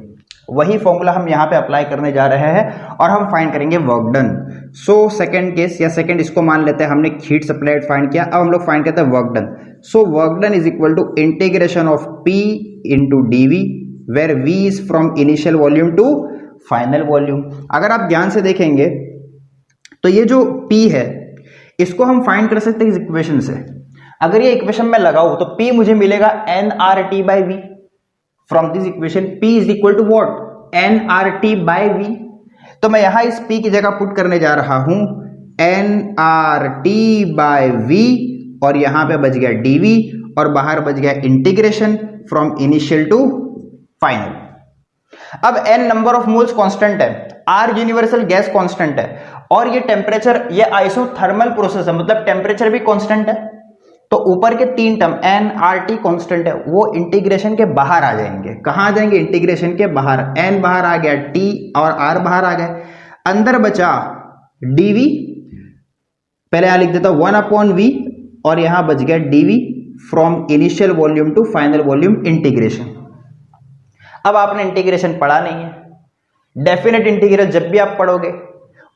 वही formula हम यहां पे अप्लाई करने जा रहे हैं और हम फाइंड करेंगे work done. So second case या सेकंड इसको मान लेते हैं, हमने हीट सप्लाइड फाइंड किया, अब हम लोग फाइंड करते हैं work done. So work done is equal to integration of P into DV, where V is from initial volume to final volume. अगर आप ध्यान से देखेंगे तो ये जो P है इसको हम फाइंड कर सकते हैं इस इक्वेशन से। अगर ये इक्वेशन में लगाऊं तो P मुझे मिलेगा nRT by V। From this equation P is equal to what, nRT by V। तो मैं यहां इस P की जगह पुट करने जा रहा हूं nRT by V, और यहां पे बच गया dV और बाहर बच गया integration from initial to final. अब n number of moles constant है, R यूनिवर्सल गैस कांस्टेंट है, और ये टेम्परेचर, ये आइसोथर्मल प्रोसेस है मतलब टेम्परेचर भी कांस्टेंट है। तो ऊपर के 3 टर्म nRT कांस्टेंट है, वो इंटीग्रेशन के बाहर आ जाएंगे। कहां आ जाएंगे, इंटीग्रेशन के बाहर। n बाहर आ गया, T और R बाहर आ गए, अंदर बचा dV। पहले यहां लिख देता हूं 1/V, और यहां बच गया dV from initial volume to final volume integration. अब आपने इंटीग्रेशन पढ़ा नहीं है, डेफिनेट इंटीग्रल जब भी आप पढ़ोगे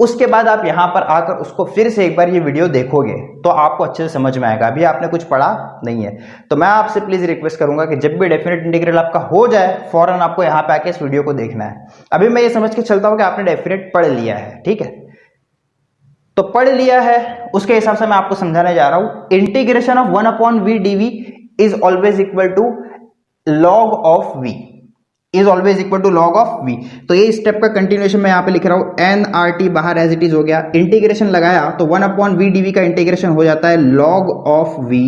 उसके बाद आप यहां पर आकर उसको फिर से एक बार ये वीडियो देखोगे तो आपको अच्छे से समझ में आएगा। अभी आपने कुछ पढ़ा नहीं है, तो मैं आपसे प्लीज रिक्वेस्ट करूंगा कि जब भी डेफिनेट इंटीग्रल आपका हो जाए फौरन आपको यहां पे आके इस वीडियो को देखना है। अभी मैं ये समझ के चलता हूं कि आपने डेफिनेट पढ़ लिया है, ठीक है, तो पढ़ लिया है, उसके हिसाब से मैं आपको समझाने जा रहा हूं। Integration of 1/v dv is always equal to log of v, is always equal to log of v। तो ये स्टेप का कंटिन्यूएशन मैं यहां पे लिख रहा हूं, nrt बाहर एज इट इज हो गया, इंटीग्रेशन लगाया तो 1/v dv का इंटीग्रेशन हो जाता है log of v,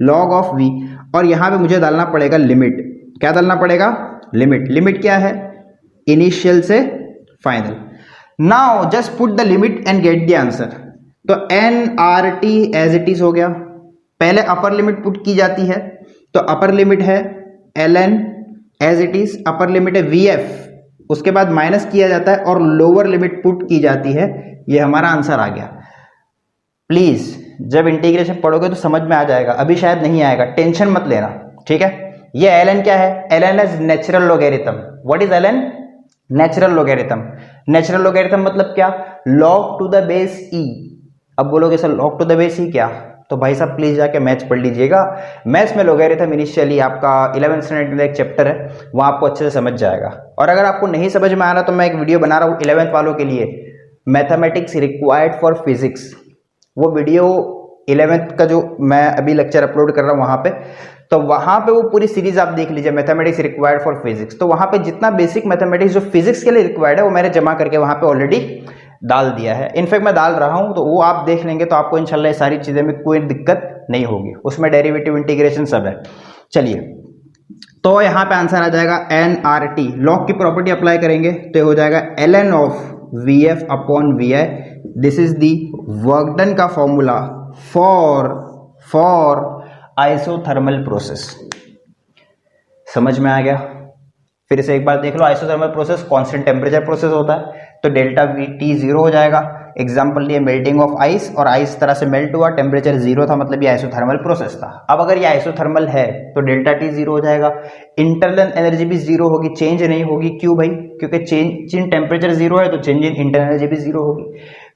log of v, और यहां पे मुझे डालना पड़ेगा लिमिट। क्या डालना पड़ेगा? लिमिट। लिमिट क्या है? इनिशियल से final. Now just put the limit and get the answer. तो nrt एज इट इज हो गया, पहले अपर लिमिट पुट की जाती है, तो अपर लिमिट है ln as it is, upper limit है vf, उसके बाद माइनस किया जाता है और लोअर लिमिट पुट की जाती है। ये हमारा आंसर आ गया। प्लीज जब इंटीग्रेशन पढ़ोगे तो समझ में आ जाएगा, अभी शायद नहीं आएगा, टेंशन मत लेना, ठीक है। ये ln क्या है? ln is natural logarithm. What is ln? Natural logarithm. Natural logarithm मतलब क्या? log to the base e। अब बोलोगे sir log to the base e क्या? तो भाई साहब प्लीज जाके मैथ्स पढ़ लीजिएगा, मैथ्स में लोगेरिथम इनिशियली आपका 11th स्टैंडर्ड में एक चैप्टर है, वहां आपको अच्छे से समझ जाएगा। और अगर आपको नहीं समझ में आ रहा तो मैं एक वीडियो बना रहा हूँ 11th वालों के लिए, मैथमेटिक्स रिक्वायर्ड फॉर फिजिक्स। वो वीडियो 11th का जो मैं अभी लेक्चर अपलोड कर रहा हूँ वहां पे, तो वहां पे वो पूरी सीरीज आप देख लीजिए, मैथमेटिक्स रिक्वायर्ड फॉर फिजिक्स। तो वहां पे जितना बेसिक मैथमेटिक्स जो फिजिक्स के लिए रिक्वायर्ड है वो मैंने जमा करके वहां पे ऑलरेडी डाल दिया है। इनफैक्ट मैं डाल रहा हूं, तो वो आप देख लेंगे तो आपको इंशाल्लाह ये सारी चीजें में कोई दिक्कत नहीं होगी, उसमें डेरिवेटिव इंटीग्रेशन सब है। चलिए, तो यहां पे आंसर आ जाएगा nrt। लॉग की प्रॉपर्टी अप्लाई करेंगे तो हो जाएगा ln of vf upon vi। This is the work done का फॉर्मूला फॉर आइसोथर्मल प्रोसेस। समझ में आ गया? फिर से एक बार देख लो, isothermal process constant temperature process होता है, तो डेल्टा वी टी जीरो हो जाएगा। एग्जाम्पल लिए मेल्टिंग ऑफ आइस, और आइस तरह से मेल्ट हुआ, टेम्परेचर जीरो था, मतलब ये आइसोथर्मल प्रोसेस था। अब अगर ये आइसोथर्मल है तो डेल्टा टी जीरो हो जाएगा, इंटरनल एनर्जी भी जीरो होगी, चेंज नहीं होगी। क्यों भाई? क्योंकि चेंज इन टेम्परेचर जीरो है तो चेंज इन इंटरनल एनर्जी भी जीरो होगी।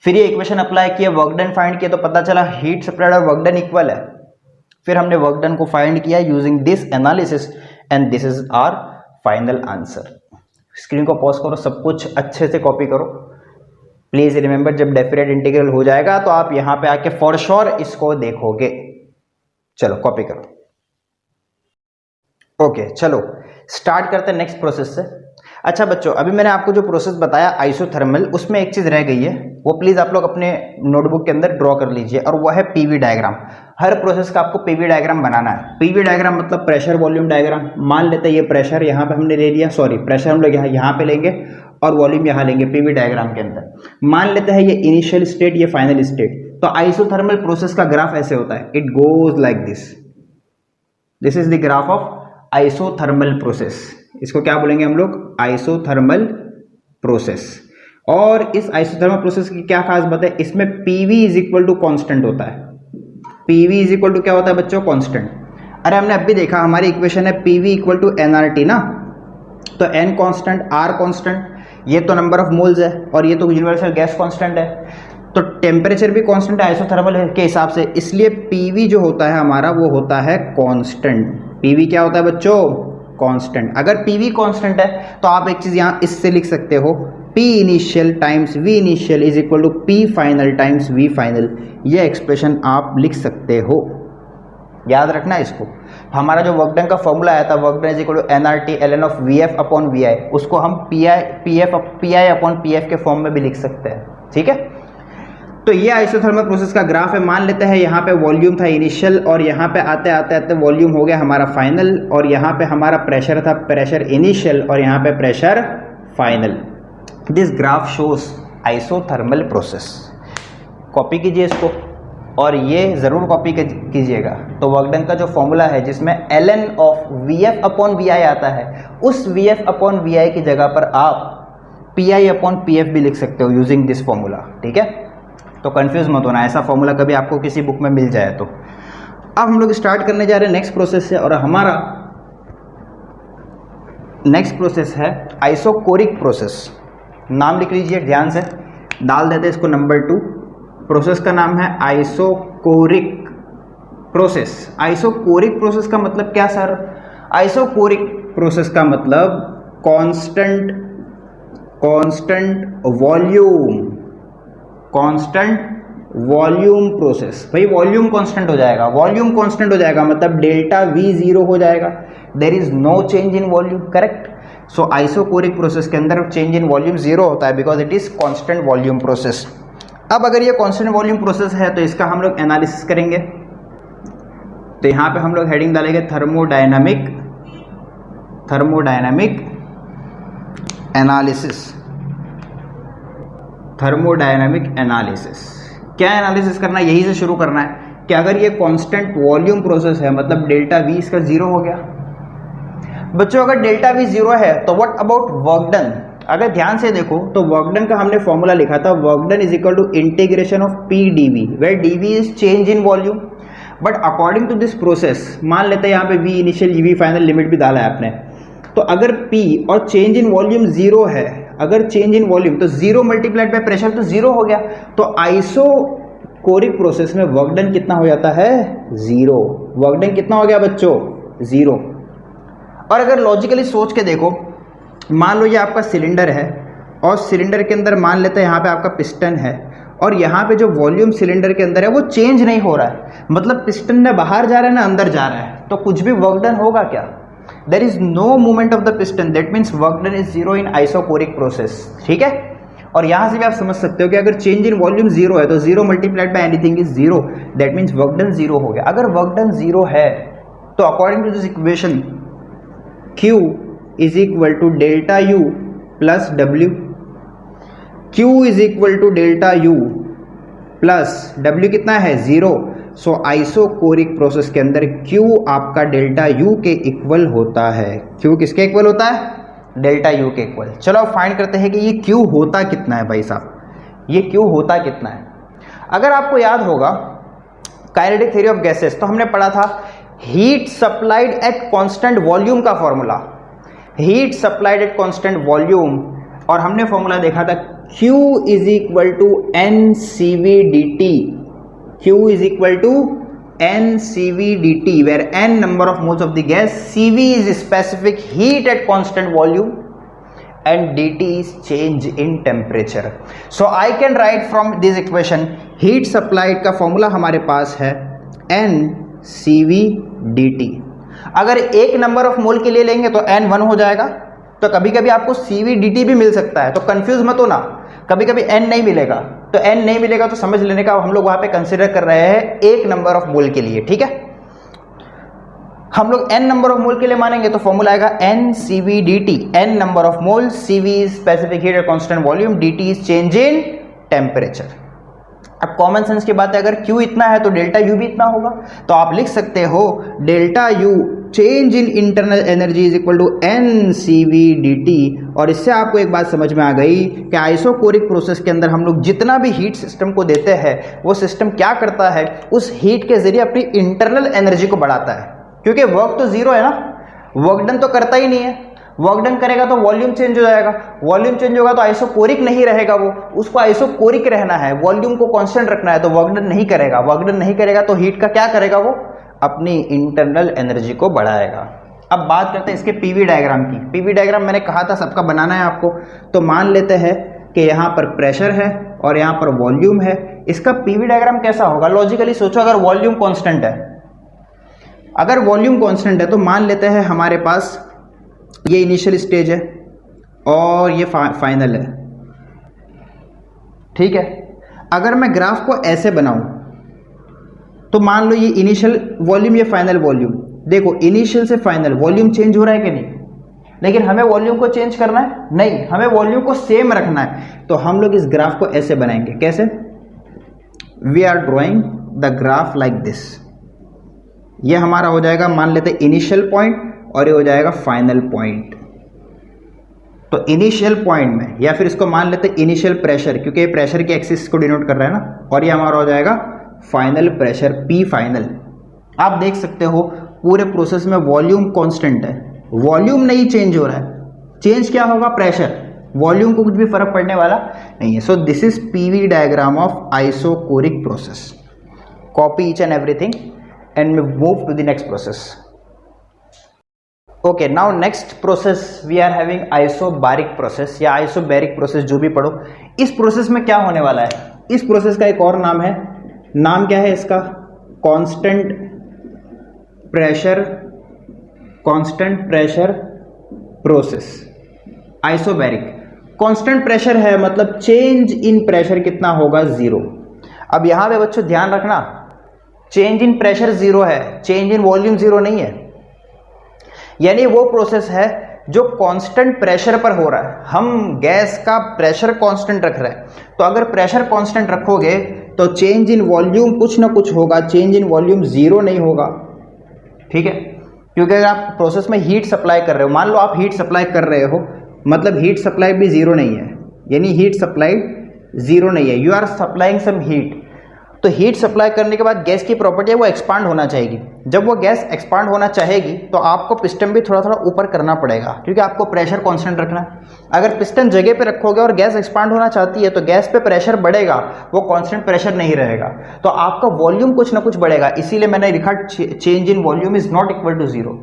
फिर ये इक्वेशन अप्लाई किया, वर्क डन फाइंड किया, तो पता चला हीट सप्लाइड और वर्क डन इक्वल है। फिर हमने वर्क डन को फाइंड किया using this analysis, and this is our final answer. Screen को पॉज करो, सब कुछ अच्छे से कॉपी करो। प्लीज रिमेंबर, जब डेफिनेट इंटीग्रल हो जाएगा तो आप यहां पे आके फॉर श्योर इसको देखोगे। चलो कॉपी करो। ओके, चलो स्टार्ट करते हैं नेक्स्ट प्रोसेस से। अच्छा बच्चों, अभी मैंने आपको जो प्रोसेस बताया आइसोथर्मल, उसमें एक चीज रह गई है, वो प्लीज आप लोग अपने नोटबुक के अंदर ड्रॉ कर लीजिए, और वो है पीवी डायग्राम। हर प्रोसेस का आपको पीवी डायग्राम बनाना है। पीवी डायग्राम मतलब प्रेशर वॉल्यूम डायग्राम। मान लेते हैं ये प्रेशर यहाँ पे हमने ले लिया, सॉरी प्रेशर हम लोग यहाँ पे लेंगे और वॉल्यूम यहाँ लेंगे पीवी डायग्राम के अंदर। मान लेते हैं ये इनिशियल स्टेट, ये फाइनल स्टेट। तो आइसोथर्मल प्रोसेस का ग्राफ ऐसे होता है, it goes like this. This is the graph of isothermal process. इसको क्या बोलेंगे हम लोग? Isothermal process. और इस आइसोथर्मल प्रोसेस की क्या खास बात है? इसमें PV is equal to constant होता है। पीवी इज इक्वल टू क्या होता है बच्चों? कॉन्स्टेंट। अरे हमने अभी देखा, हमारी इक्वेशन है पीवी इक्वल टू एनआरटी ना, तो एन कॉन्स्टेंट, आर कॉन्स्टेंट, ये तो नंबर ऑफ मोल्स है, और ये तो यूनिवर्सल गैस कॉन्स्टेंट है, तो टेम्परेचर भी कॉन्स्टेंट है आइसोथर्मल के हिसाब से, इसलिए पीवी जो होता है हमारा वो होता है कॉन्स्टेंट। पीवी क्या होता है बच्चों? कांस्टेंट। अगर पीवी कांस्टेंट है तो आप एक चीज यहां इससे लिख सकते हो, P initial times V initial is equal to P final times V final. ये एक्सप्रेशन आप लिख सकते हो, याद रखना इसको। हमारा जो वर्क डन का फॉर्मूला आया था, work done is equal to nRT ln of VF upon VI, उसको हम PI अपॉन PF के फॉर्म में भी लिख सकते हैं, ठीक है। तो ये आइसोथर्मल प्रोसेस का ग्राफ है। मान लेते हैं यहाँ पे वॉल्यूम था इनिशियल, और यहाँ पे आते आते वॉल्यूम हो गया हमारा फाइनल, और यहाँ पे हमारा प्रेशर था, प्रेशर इनिशियल, और यहाँ पे pressure final. This graph shows isothermal process. Copy कीजिए इसको, और ये जरूर कॉपी कीजिएगा। तो वर्क डन का जो फॉर्मूला है जिसमें ln of VF upon VI आता है, उस VF अपॉन VI की जगह पर आप PI अपॉन PF भी लिख सकते हो यूजिंग दिस फॉर्मूला, ठीक है। तो कंफ्यूज मत होना, ऐसा फॉर्मूला कभी आपको किसी बुक में मिल जाए तो। अब हम लोग स्टार्ट करने जा रहे हैं नेक्स्ट प्रोसेस से, और हमारा नेक्स्ट प्रोसेस है आइसोकोरिक प्रोसेस। नाम लिख लीजिए ध्यान से, डाल देते हैं इसको नंबर 2। प्रोसेस का नाम है आइसोकोरिक प्रोसेस। आइसोकोरिक प्रोसेस का मतलब क्या सर? आइसोकोरिक प्रोसेस का मतलब कांस्टेंट वॉल्यूम प्रोसेस। भाई वॉल्यूम कांस्टेंट हो जाएगा, वॉल्यूम कांस्टेंट हो जाएगा मतलब डेल्टा वी जीरो हो जाएगा, there is no change in volume, correct. So isochoric process के अंदर चेंज इन वॉल्यूम जीरो होता है because it is constant volume process. अब अगर ये कांस्टेंट वॉल्यूम प्रोसेस है तो इसका हम लोग एनालिसिस करेंगे। तो यहाँ पे हम लोग हेडिंग डालेंगे थर्मोडायनामिक एनालिसिस। थर्मोडायनामिक एनालिसिस क्या एनालिसिस करना है? यही से शुरू करना है कि अगर ये कांस्टेंट वॉल्यूम प्रोसेस है मतलब डेल्टा वी इसका जीरो हो गया। बच्चों अगर डेल्टा वी जीरो है तो व्हाट अबाउट वर्क डन? अगर ध्यान से देखो तो वर्क डन का हमने फॉर्मूला लिखा था, work done is equal to integration of P dV, where dV is change in volume. But according to this process मान लेते हैं यहाँ पे V initial V final limit भी डाला है आपने, तो अगर पी और चेंज इन वॉल्यूम जीरो है, अगर चेंज इन वॉल्यूम तो जीरो मल्टीप्लाइड बाय प्रेशर तो जीरो हो गया, तो आइसोकोरिक प्रोसेस में वर्क डन कितना हो जाता है? जीरो। वर्क डन कितना हो गया बच्चों? जीरो। और अगर लॉजिकली सोच के देखो, मान लो ये आपका सिलेंडर है और सिलेंडर के अंदर मान लेते हैं यहाँ पे आपका पिस्टन है और यहाँ पे जो वॉल्यूम सिलेंडर के अंदर है वो चेंज नहीं हो रहा है, मतलब पिस्टन ने बाहर जा रहा है ना अंदर जा रहा है, तो कुछ भी वर्क डन होगा क्या? There is no movement of the piston, that means work done is zero in isochoric process. ठीक है, और यहां से भी आप समझ सकते हो कि अगर चेंज इन वॉल्यूम जीरो है तो zero multiplied by anything is zero, that means work done zero हो गया। अगर वर्क डन जीरो है तो according to this equation Q is equal to delta U plus W। Q is equal to delta U plus W कितना है? Zero. सो isochoric process के अंदर Q आपका डेल्टा U के इक्वल होता है। Q किसके इक्वल होता है? डेल्टा U के इक्वल। चलो अब फाइंड करते हैं कि ये Q होता कितना है भाई साहब, ये Q होता कितना है। अगर आपको याद होगा काइनेटिक थ्योरी ऑफ गैसेस तो हमने पढ़ा था heat supplied at constant volume का formula, heat supplied at constant volume, और हमने फॉर्मूला देखा था Q is equal to NCV/dt। Q is equal to NCV/dt, where N number of moles of the gas, CV is specific heat at constant volume, and dt is change in temperature. So I can write from this equation heat supplied का formula हमारे पास है NCV/dt। अगर एक number of मोल के लिए लेंगे तो N 1 हो जाएगा, तो कभी कभी आपको CV/dt भी मिल सकता है, तो कंफ्यूज मत होना, कभी कभी N नहीं मिलेगा, तो N नहीं मिलेगा तो समझ लेने का हम लोग वहां पे कंसीडर कर रहे हैं एक नंबर ऑफ मोल के लिए। ठीक है, हम लोग n नंबर ऑफ मोल के लिए मानेंगे तो फॉर्मूला आएगा NCV/dt, n number of mole, CV is specific heat at constant volume, dt is change in temperature. अब कॉमन सेंस की बात है, अगर Q इतना है तो डेल्टा U भी इतना होगा, तो आप लिख सकते हो delta U change in internal energy is equal to NCV/dt। और इससे आपको एक बात समझ में आ गई कि आइसोकोरिक प्रोसेस के अंदर हम लोग जितना भी हीट सिस्टम को देते हैं वो सिस्टम क्या करता है, उस हीट के जरिए अपनी इंटरनल एनर्जी को बढ़ाता है, क्योंकि वर्क तो जीरो है ना, वर्क डन तो करता ही नहीं है। वर्क डन करेगा तो वॉल्यूम चेंज हो जाएगा, वॉल्यूम चेंज होगा तो आइसोकोरिक नहीं रहेगा, वो उसको आइसोकोरिक रहना है, वॉल्यूम को कांस्टेंट रखना है, तो वर्क डन नहीं करेगा। वर्क डन नहीं करेगा तो हीट का क्या करेगा, वो अपनी इंटरनल एनर्जी को बढ़ाएगा। अब बात करते हैं इसके पीवी डायग्राम की। पीवी डायग्राम मैंने कहा था सबका बनाना है आपको, तो मान लेते हैं कि यहाँ पर प्रेशर है और यहाँ पर वॉल्यूम है। इसका पीवी डायग्राम कैसा होगा? लॉजिकली सोचो, अगर वॉल्यूम कांस्टेंट है, अगर वॉल्यूम कांस्टेंट है तो मान लेते हैं हमारे पास ये इनिशियल स्टेज है और ये फाइनल है। ठीक है, अगर मैं ग्राफ को ऐसे बनाऊं तो मान लो ये इनिशियल वॉल्यूम, ये फाइनल वॉल्यूम। देखो इनिशियल से फाइनल वॉल्यूम चेंज हो रहा है कि नहीं, लेकिन हमें वॉल्यूम को चेंज करना है नहीं, हमें वॉल्यूम को सेम रखना है। तो हम लोग इस ग्राफ को ऐसे बनाएंगे, कैसे? We are drawing the graph like this. ये हमारा हो जाएगा, मान लेते इनिशियल पॉइंट और ये हो जाएगा फाइनल पॉइंट। तो इनिशियल पॉइंट में, या फिर इसको मान लेते इनिशियल प्रेशर, क्योंकि ये प्रेशर की एक्सिस को डिनोट कर रहा है ना, और ये हमारा हो जाएगा फाइनल प्रेशर P फाइनल। आप देख सकते हो पूरे प्रोसेस में वॉल्यूम कांस्टेंट है, वॉल्यूम नहीं चेंज हो रहा है, चेंज क्या होगा? प्रेशर। वॉल्यूम को कुछ भी फर्क पड़ने वाला नहीं है। So this is PV diagram of isochoric process. Copy each and everything and move to the next process. Okay, now next process we are having isobaric process या आइसोबैरिक प्रोसेस, जो भी पढ़ो। इस प्रोसेस में क्या होने वाला है, इस प्रोसेस का एक और नाम है, नाम क्या है इसका, constant pressure process, isobaric. Constant pressure है मतलब चेंज इन प्रेशर कितना होगा, 0। अब यहां पे बच्चों ध्यान रखना, चेंज इन प्रेशर 0 है, चेंज इन वॉल्यूम 0 नहीं है। यानी वो प्रोसेस है जो कांस्टेंट प्रेशर पर हो रहा है। हम गैस का प्रेशर कांस्टेंट रख रहे हैं, तो अगर प्रेशर कांस्टेंट रखोगे तो चेंज इन वॉल्यूम कुछ ना कुछ होगा, चेंज इन वॉल्यूम 0 नहीं होगा, ठीक है। क्योंकि अगर आप प्रोसेस में हीट सप्लाई कर रहे हो, मान लो आप हीट सप्लाई कर रहे हो, मतलब हीट सप्लाई भी 0 नहीं है, यानी हीट सप्लाई 0 नहीं है, you are supplying some heat. तो हीट सप्लाई करने के बाद गैस की प्रॉपर्टी है वो एक्सपांड होना चाहेगी। जब वो गैस एक्सपांड होना चाहेगी तो आपको पिस्टन भी थोड़ा थोड़ा ऊपर करना पड़ेगा, क्योंकि आपको प्रेशर कांस्टेंट रखना है। अगर पिस्टन जगह पे रखोगे और गैस एक्सपांड होना चाहती है तो गैस पे प्रेशर बढ़ेगा, वो कांस्टेंट प्रेशर नहीं रहेगा, तो आपका वॉल्यूम कुछ ना कुछ बढ़ेगा। इसीलिए मैंने लिखा change in volume is not equal to 0।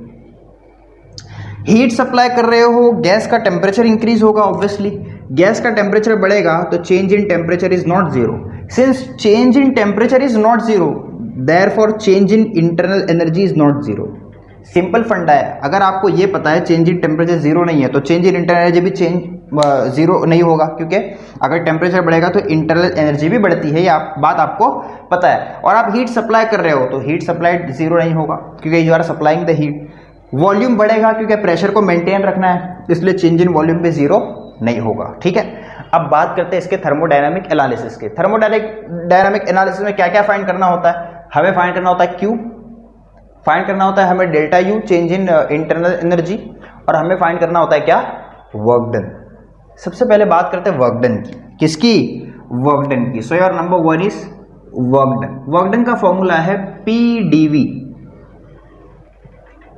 Heat supply कर रहे हो, गैस का टेम्परेचर इंक्रीज होगा, ऑब्वियसली गैस का टेम्परेचर बढ़ेगा तो change in temperature is not 0। Since change in temperature is not 0, therefore change in internal energy is not 0। Simple फंडा है, अगर आपको ये पता है चेंज इन टेम्परेचर 0 नहीं है तो चेंज इन इंटरनल एनर्जी भी 0 नहीं होगा, क्योंकि अगर टेम्परेचर बढ़ेगा तो इंटरनल एनर्जी भी बढ़ती है, ये बात आपको पता है। और आप हीट सप्लाई कर रहे हो तो हीट सप्लाई 0 नहीं होगा, क्योंकि you are supplying the heat. Volume बढ़ेगा क्योंकि प्रेशर को मेंटेन रखना है, इसलिए चेंज इन वॉल्यूम पे 0 नहीं होगा, ठीक है। अब बात करते हैं इसके थर्मोडायनामिक एनालिसिस के। थर्मोडायनामिक एनालिसिस में क्या क्या फाइंड करना होता है, हमें फाइंड करना होता है Q, फाइंड करना होता है हमें delta U, change in internal energy, और हमें फाइंड करना होता है क्या, वर्क डन। सबसे पहले बात करते हैं वर्क डन की, किसकी, वर्क डन की। So your number 1 is work done. Work done का फॉर्मूला है PdV।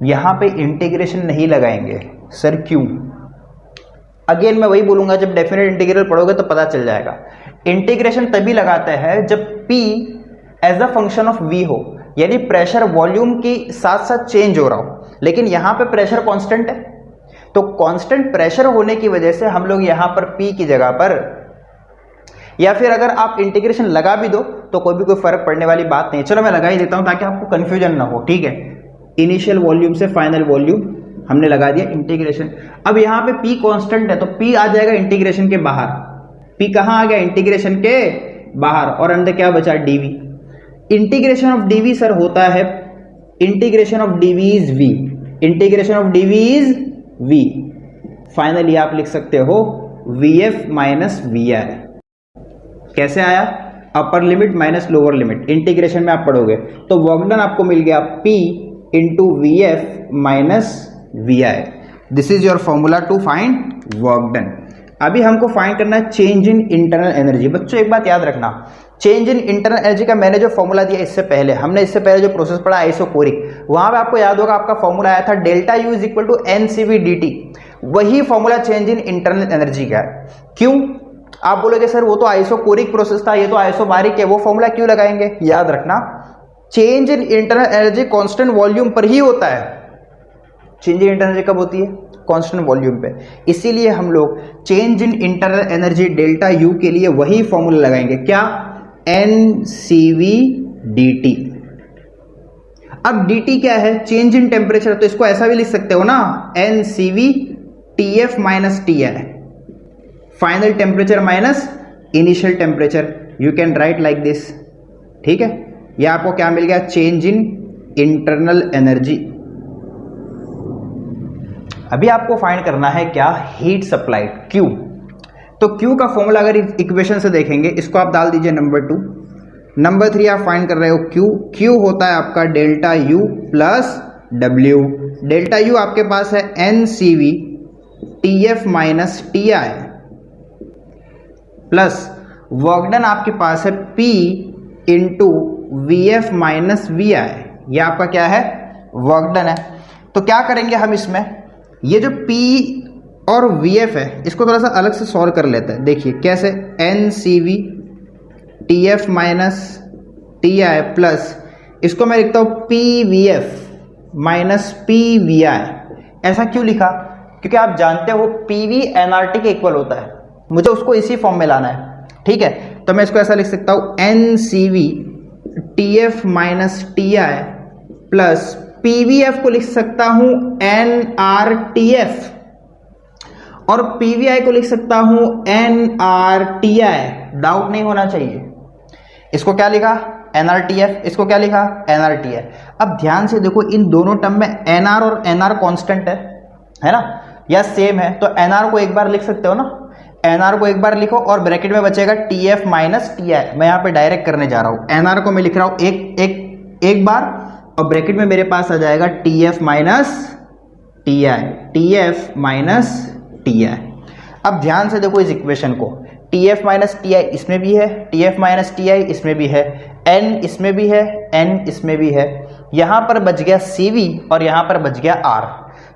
यहां पे इंटीग्रेशन नहीं लगाएंगे सर, क्यों? अगेन मैं वही बोलूंगा, जब डेफिनेट इंटीग्रल पढ़ोगे तो पता चल जाएगा। इंटीग्रेशन तभी लगाते हैं जब P as a function of V हो, यानी प्रेशर वॉल्यूम के साथ साथ चेंज हो रहा हो, लेकिन यहां पे प्रेशर कांस्टेंट है। तो कांस्टेंट प्रेशर होने की वजह से हम लोग यहां पर P की जगह पर, या फिर अगर आप इंटीग्रेशन लगा भी दो तो कोई फर्क पड़ने वाली बात नहीं। चलो मैं लगा ही देता हूं ताकि आपको कंफ्यूजन ना हो, ठीक है। इनिशियल वॉल्यूम से फाइनल वॉल्यूम हमने लगा दिया इंटीग्रेशन। अब यहां पे P कांस्टेंट है तो P आ जाएगा इंटीग्रेशन के बाहर। P कहां आ गया, इंटीग्रेशन के बाहर, और अंदर क्या बचा, dV। Integration of dV sir होता है, integration of dV is V, integration of dV is V। Finally आप लिख सकते हो VF माइनस VI। कैसे आया, अपर limit minus lower limit, integration में आप पढ़ोगे तो वर्क डन आपको मिल गया P into VF minus VI। This is your formula to find work done. अभी हमको फाइंड करना है चेंज इन इंटरनल एनर्जी। बच्चों एक बात याद रखना, चेंज इन इंटरनल एनर्जी का मैंने जो फॉर्मूला दिया इससे पहले, हमने इससे पहले जो प्रोसेस पढ़ा आइसोकोरिक, वहां पे आपको याद होगा आपका फॉर्मूला आया था delta U is equal to NCV/dt। वही formula change in internal energy का है। क्यों? आप बोलोगे सर वो तो आइसोकोरिक प्रोसेस था, ये तो आइसोबारिक है, वो फॉर्मूला क्यों लगाएंगे? याद रखना change in internal energy constant volume पर ही होता है। चेंज इन इंटरनल एनर्जी कब होती है? कांस्टेंट वॉल्यूम पे। इसीलिए हम लोग change in internal energy delta U के लिए वही फॉर्मूला लगाएंगे, क्या? NCV/dt। अब dt क्या है? चेंज इन टेम्परेचर, तो इसको ऐसा भी लिख सकते हो ना, NCV TF minus TI, final temperature minus initial temperature. You can write like this, ठीक है। ये आपको क्या मिल गया? Change in internal energy. अभी आपको फाइंड करना है क्या? Heat supply, Q। तो Q का फॉर्मूला अगर इक्वेशन से देखेंगे, इसको आप डाल दीजिए नंबर 2। नंबर 3 आप फाइंड कर रहे हो Q होता है आपका delta U plus W। Delta U आपके पास है NCV TF minus TI plus work done आपके पास है P into VF minus VI। ये आपका क्या है? वर्क डन है। तो क्या करेंगे हम इसमें, ये जो P और VF है, इसको थोड़ा सा अलग से सॉल्व कर लेते हैं। देखिए कैसे, NCV TF minus TI plus, इसको मैं लिखता हूँ PVF माइनस PVI। ऐसा क्यों लिखा? क्योंकि आप जानते हो PV nRT के इक्वल होता है, मुझे उसको इसी फॉर्म में लाना है, ठीक है। तो मैं इसको ऐसा लिख सकता हूँ NCV TF minus TI plus PVF को लिख सकता हूँ nRTF और PVI को लिख सकता हूँ nRTI। डाउट नहीं होना चाहिए। इसको क्या लिखा? nRTF, इसको क्या लिखा? nRTI। अब ध्यान से देखो, इन दोनों टर्म में nr और nr कांस्टेंट है ना, या सेम है, तो nr को एक बार लिख सकते हो ना, nr को एक बार लिखो और ब्रैकेट में बचेगा TF माइनस TI। मैं यहाँ पे डायरेक्ट करने जा रहा हूँ, nr को मैं लिख रहा हूँ एक बार और ब्रैकेट में मेरे पास आ जाएगा TF minus TI, TF minus TI। अब ध्यान से देखो इस इक्वेशन को, TF माइनस TI इसमें भी है, TF माइनस TI इसमें भी है, N इसमें भी है, N इसमें भी है, यहाँ पर बच गया CV और यहाँ पर बच गया R।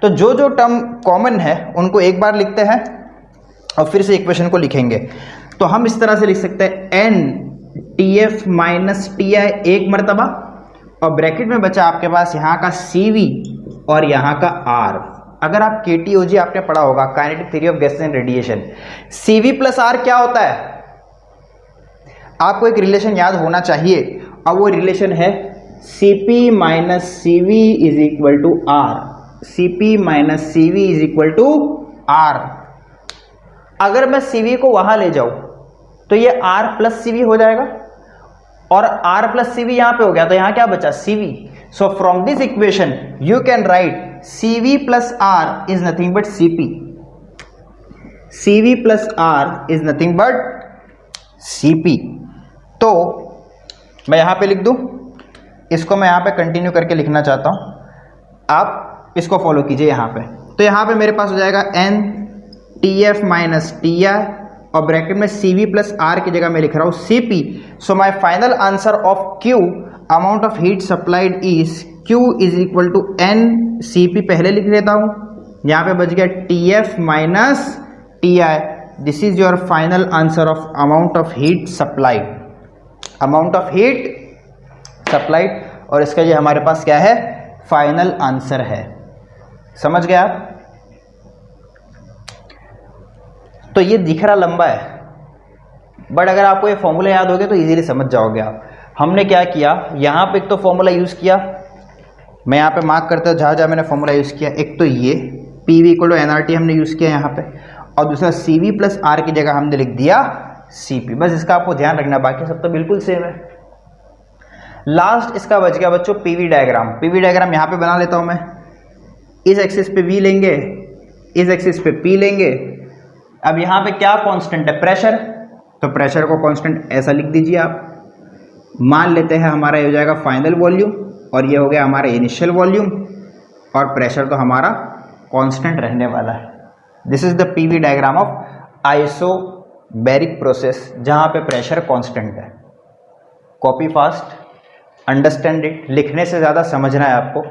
तो जो जो टर्म कॉमन है उनको एक बार लिखते हैं और फिर से इक्वेशन को लिखेंगे। तो हम इस तरह से लिख सकते हैं N TF माइनस TI एक मरतबा और ब्रैकेट में बचा आपके पास यहाँ का CV और यहाँ का R। अगर आप KTOG आपने पढ़ा होगा, kinetic theory of gases and radiation, CV plus R क्या होता है? आपको एक रिलेशन याद होना चाहिए और वो रिलेशन है CP minus CV is equal to R। CP minus CV is equal to R। अगर मैं CV को वहां ले जाऊं तो ये R प्लस CV हो जाएगा और R प्लस CV यहां पे हो गया, तो यहां क्या बचा? CV। So from this equation you can write CV plus R is nothing but CP। CV plus R is nothing but CP। तो मैं यहां पे लिख दूं, इसको मैं यहां पे कंटिन्यू करके लिखना चाहता हूं, आप इसको फॉलो कीजिए यहां पे। तो यहां पे मेरे पास हो जाएगा N TF माइनस TI और ब्रैकेट में CV प्लस R की जगह मैं लिख रहा हूं CP। So my final answer of Q, amount of heat supplied is Q is equal to N CP पहले लिख लेता हूं, यहां पे बच गया TF minus TI। This is your final answer of amount of heat supplied, amount of heat supplied. और इसका ये हमारे पास क्या है? फाइनल आंसर है। समझ गए आप? तो ये दिख रहा लंबा है, बट अगर आपको ये फॉर्मूला याद हो गया तो इजीली समझ जाओगे आप। हमने क्या किया, यहाँ पे एक तो फॉर्मूला यूज़ किया, मैं यहाँ पे मार्क करता हूँ जहाँ जहाँ मैंने फॉर्मूला यूज़ किया। एक तो ये PV इक्वल टू nRT हमने यूज़ किया यहाँ पे, और दूसरा CV प्लस R की जगह हमने लिख दिया CP। बस इसका आपको ध्यान रखना, बाकी सब तो बिल्कुल सेम है। लास्ट इसका बच गया बच्चों PV डायग्राम। PV डायग्राम यहाँ पे बना लेता हूँ मैं। इस एक्सिस पे V लेंगे, इस एक्सिस पे P लेंगे। अब यहाँ पे क्या कांस्टेंट है? प्रेशर। तो प्रेशर को कांस्टेंट ऐसा लिख दीजिए आप। मान लेते हैं हमारा ये हो जाएगा फाइनल वॉल्यूम और ये हो गया हमारा इनिशियल वॉल्यूम, और प्रेशर तो हमारा कांस्टेंट रहने वाला है। This is the PV diagram of isobaric process, जहाँ पे प्रेशर कांस्टेंट है। Copy fast, understand it. लिखने से ज़्यादा समझना है आपको,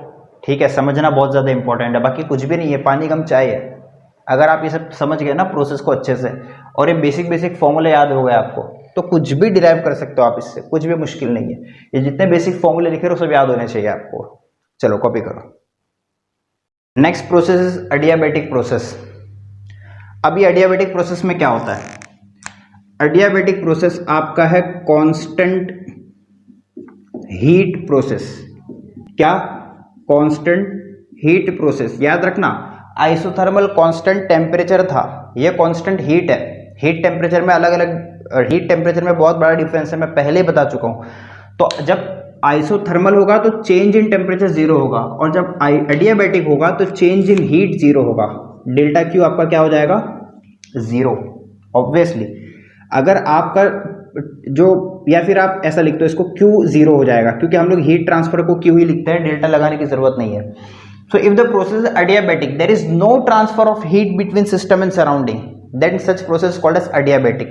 ठीक है? समझना बहुत ज़्यादा इंपॉर्टेंट है, बाकी कुछ भी नहीं है, पानी कम चाय है। अगर आप ये सब समझ गए ना प्रोसेस को अच्छे से, और ये बेसिक फॉर्मूले याद हो गए आपको, तो कुछ भी डिराइव कर सकते हो आप इससे, कुछ भी मुश्किल नहीं है। ये जितने बेसिक फॉर्मूले लिखे हो सब याद होने चाहिए आपको। चलो कॉपी करो। Next process is adiabatic process. अभी एडियाबैटिक प्रोसेस में क्या होता है? एडियाबैटिक प्रोसेस आपका है कांस्टेंट हीट प्रोसेस। क्या? Constant heat process. याद रखना, आइसोथर्मल कांस्टेंट टेम्परेचर था, ये कांस्टेंट हीट है। हीट टेम्परेचर में अलग अलग, हीट टेम्परेचर में बहुत बड़ा डिफरेंस है, मैं पहले ही बता चुका हूँ। तो जब आइसोथर्मल होगा तो चेंज इन टेम्परेचर जीरो होगा, और जब एडियाबैटिक होगा तो चेंज इन हीट जीरो होगा। डेल्टा क्यू आपका क्या हो जाएगा? जीरो। ऑब्वियसली अगर आपका जो, या फिर आप ऐसा लिखते हो इसको, क्यू जीरो हो जाएगा, क्योंकि हम लोग हीट ट्रांसफर को क्यू ही लिखते हैं, डेल्टा लगाने की जरूरत नहीं है। So if the process is adiabatic, there is no transfer of heat between system and surrounding, then such process is called as adiabatic।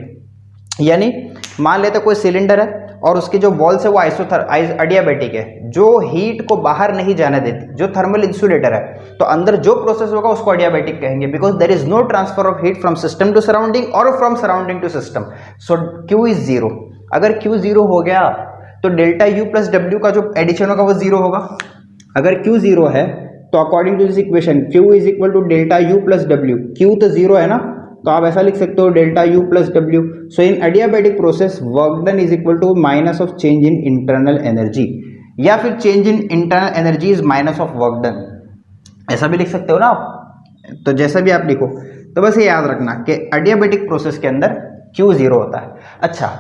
यानी मान लेते कोई सिलेंडर है और उसकी जो वॉल्स है वो अडियाबैटिक है, जो हीट को बाहर नहीं जाने देती, जो थर्मल इंसुलेटर है, तो अंदर जो प्रोसेस होगा उसको अडियाबैटिक कहेंगे, because there is no transfer of heat from system to surrounding और from surrounding to system. So Q is zero. अगर Q जीरो हो गया तो डेल्टा U प्लस W का जो एडिशन होगा वो जीरो होगा। अगर Q जीरो है तो according to this equation Q is equal to delta U plus W। Q तो जीरो है ना, तो आप ऐसा लिख सकते हो delta U plus W। So in adiabatic process work done is equal to minus of change in internal energy, या फिर change in internal energy is minus of work done, ऐसा भी लिख सकते हो ना आप। तो जैसा भी आप लिखो, तो बस ये याद रखना कि एडियाबैटिक प्रोसेस के अंदर Q जीरो होता है। अच्छा,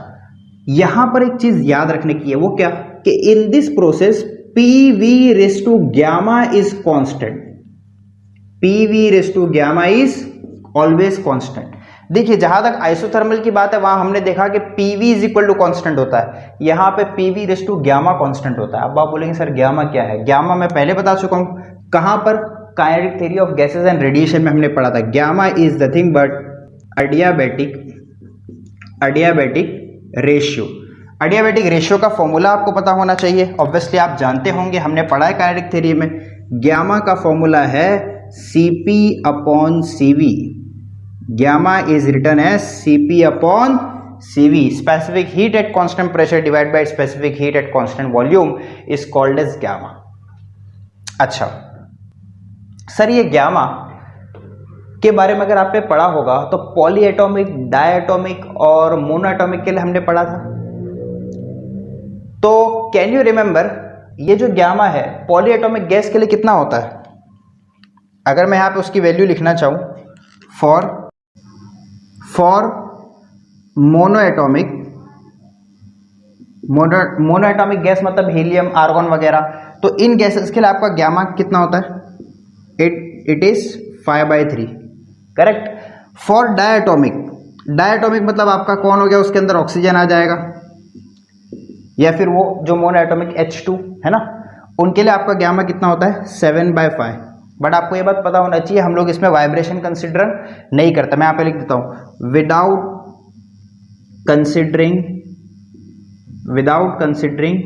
यहां पर एक चीज याद रखने की है, वो क्या कि in this process PV raise to gamma is constant. PV raise to gamma is always constant. देखिए, जहां तक आइसोथर्मल की बात है वहां हमने देखा कि PV is equal to constant होता है, यहां पे PV raise to gamma constant होता है। अब आप बोलेंगे सर गामा क्या है? गामा मैं पहले बता चुका हूं, कहां पर? Kinetic theory of gases and radiation में हमने पढ़ा था। Gamma is nothing but adiabatic ratio. Adiabatic ratio का फॉर्मूला आपको पता होना चाहिए, ऑब्वियसली आप जानते होंगे, हमने पढ़ा है काइनेटिक थ्योरी में। गामा का फॉर्मूला है Cp upon Cv। Gamma is written as Cp upon Cv। Specific heat at constant pressure divide by specific heat at constant volume is called as gamma. अच्छा सर, ये gamma के बारे में अगर आपने पढ़ा होगा तो पॉलीएटॉमिक, डायएटॉमिक और मोनोएटॉमिक के लिए हमने पढ़ा था। तो कैन यू रिमेंबर ये जो गामा है पॉलीएटॉमिक गैस के लिए कितना होता है? अगर मैं यहां पे उसकी वैल्यू लिखना चाहूं, फॉर मोनोएटॉमिक गैस मतलब हीलियम, आर्गन वगैरह, तो इन गैसेस के लिए आपका गामा कितना होता है? It is 5/3, correct. फॉर डायएटॉमिक मतलब आपका कौन हो गया, उसके अंदर ऑक्सीजन आ जाएगा, या फिर वो जो मोनोएटॉमिक H2 है ना, उनके लिए आपका गामा कितना होता है? 7/5। बट आपको ये बात पता होना चाहिए, हम लोग इसमें वाइब्रेशन कंसिडर नहीं करते। मैं यहाँ पे लिख देता हूं, विदाउट कंसिडरिंग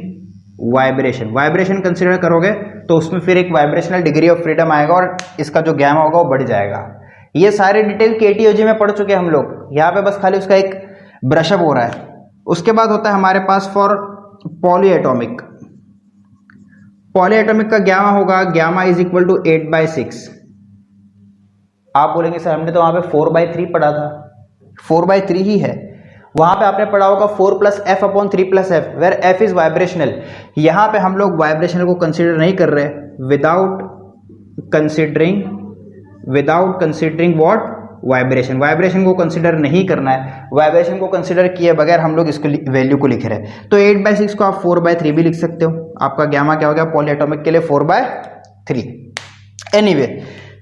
वाइब्रेशन कंसिडर करोगे तो उसमें फिर एक वाइब्रेशनल डिग्री ऑफ फ्रीडम आएगा और इसका जो गामा होगा वो बढ़ जाएगा। ये सारे डिटेल KTOG में पढ़ चुके हैं हम लोग, यहाँ पे बस खाली उसका एक ब्रशअप हो रहा है। उसके बाद होता है हमारे पास फॉर पॉलीएटॉमिक का गामा होगा, गामा इज इक्वल टू 8/6। आप बोलेंगे सर हमने तो वहां पे 4/3 पढ़ा था। 4/3 ही है, वहां पे आपने पढ़ा होगा 4 + F upon 3 + F, where F is vibrational. यहां पे हम लोग वाइब्रेशनल को कंसीडर नहीं कर रहे, विदाउट कंसिडरिंग व्हाट? वाइब्रेशन को कंसिडर नहीं करना है। वाइब्रेशन को कंसिडर किए बगैर हम लोग इसको वैल्यू को लिख रहे हैं। तो 8/6 को आप 4/3 भी लिख सकते हो। आपका गामा क्या हो गया पॉलीएटॉमिक के लिए? 4/3। एनीवे,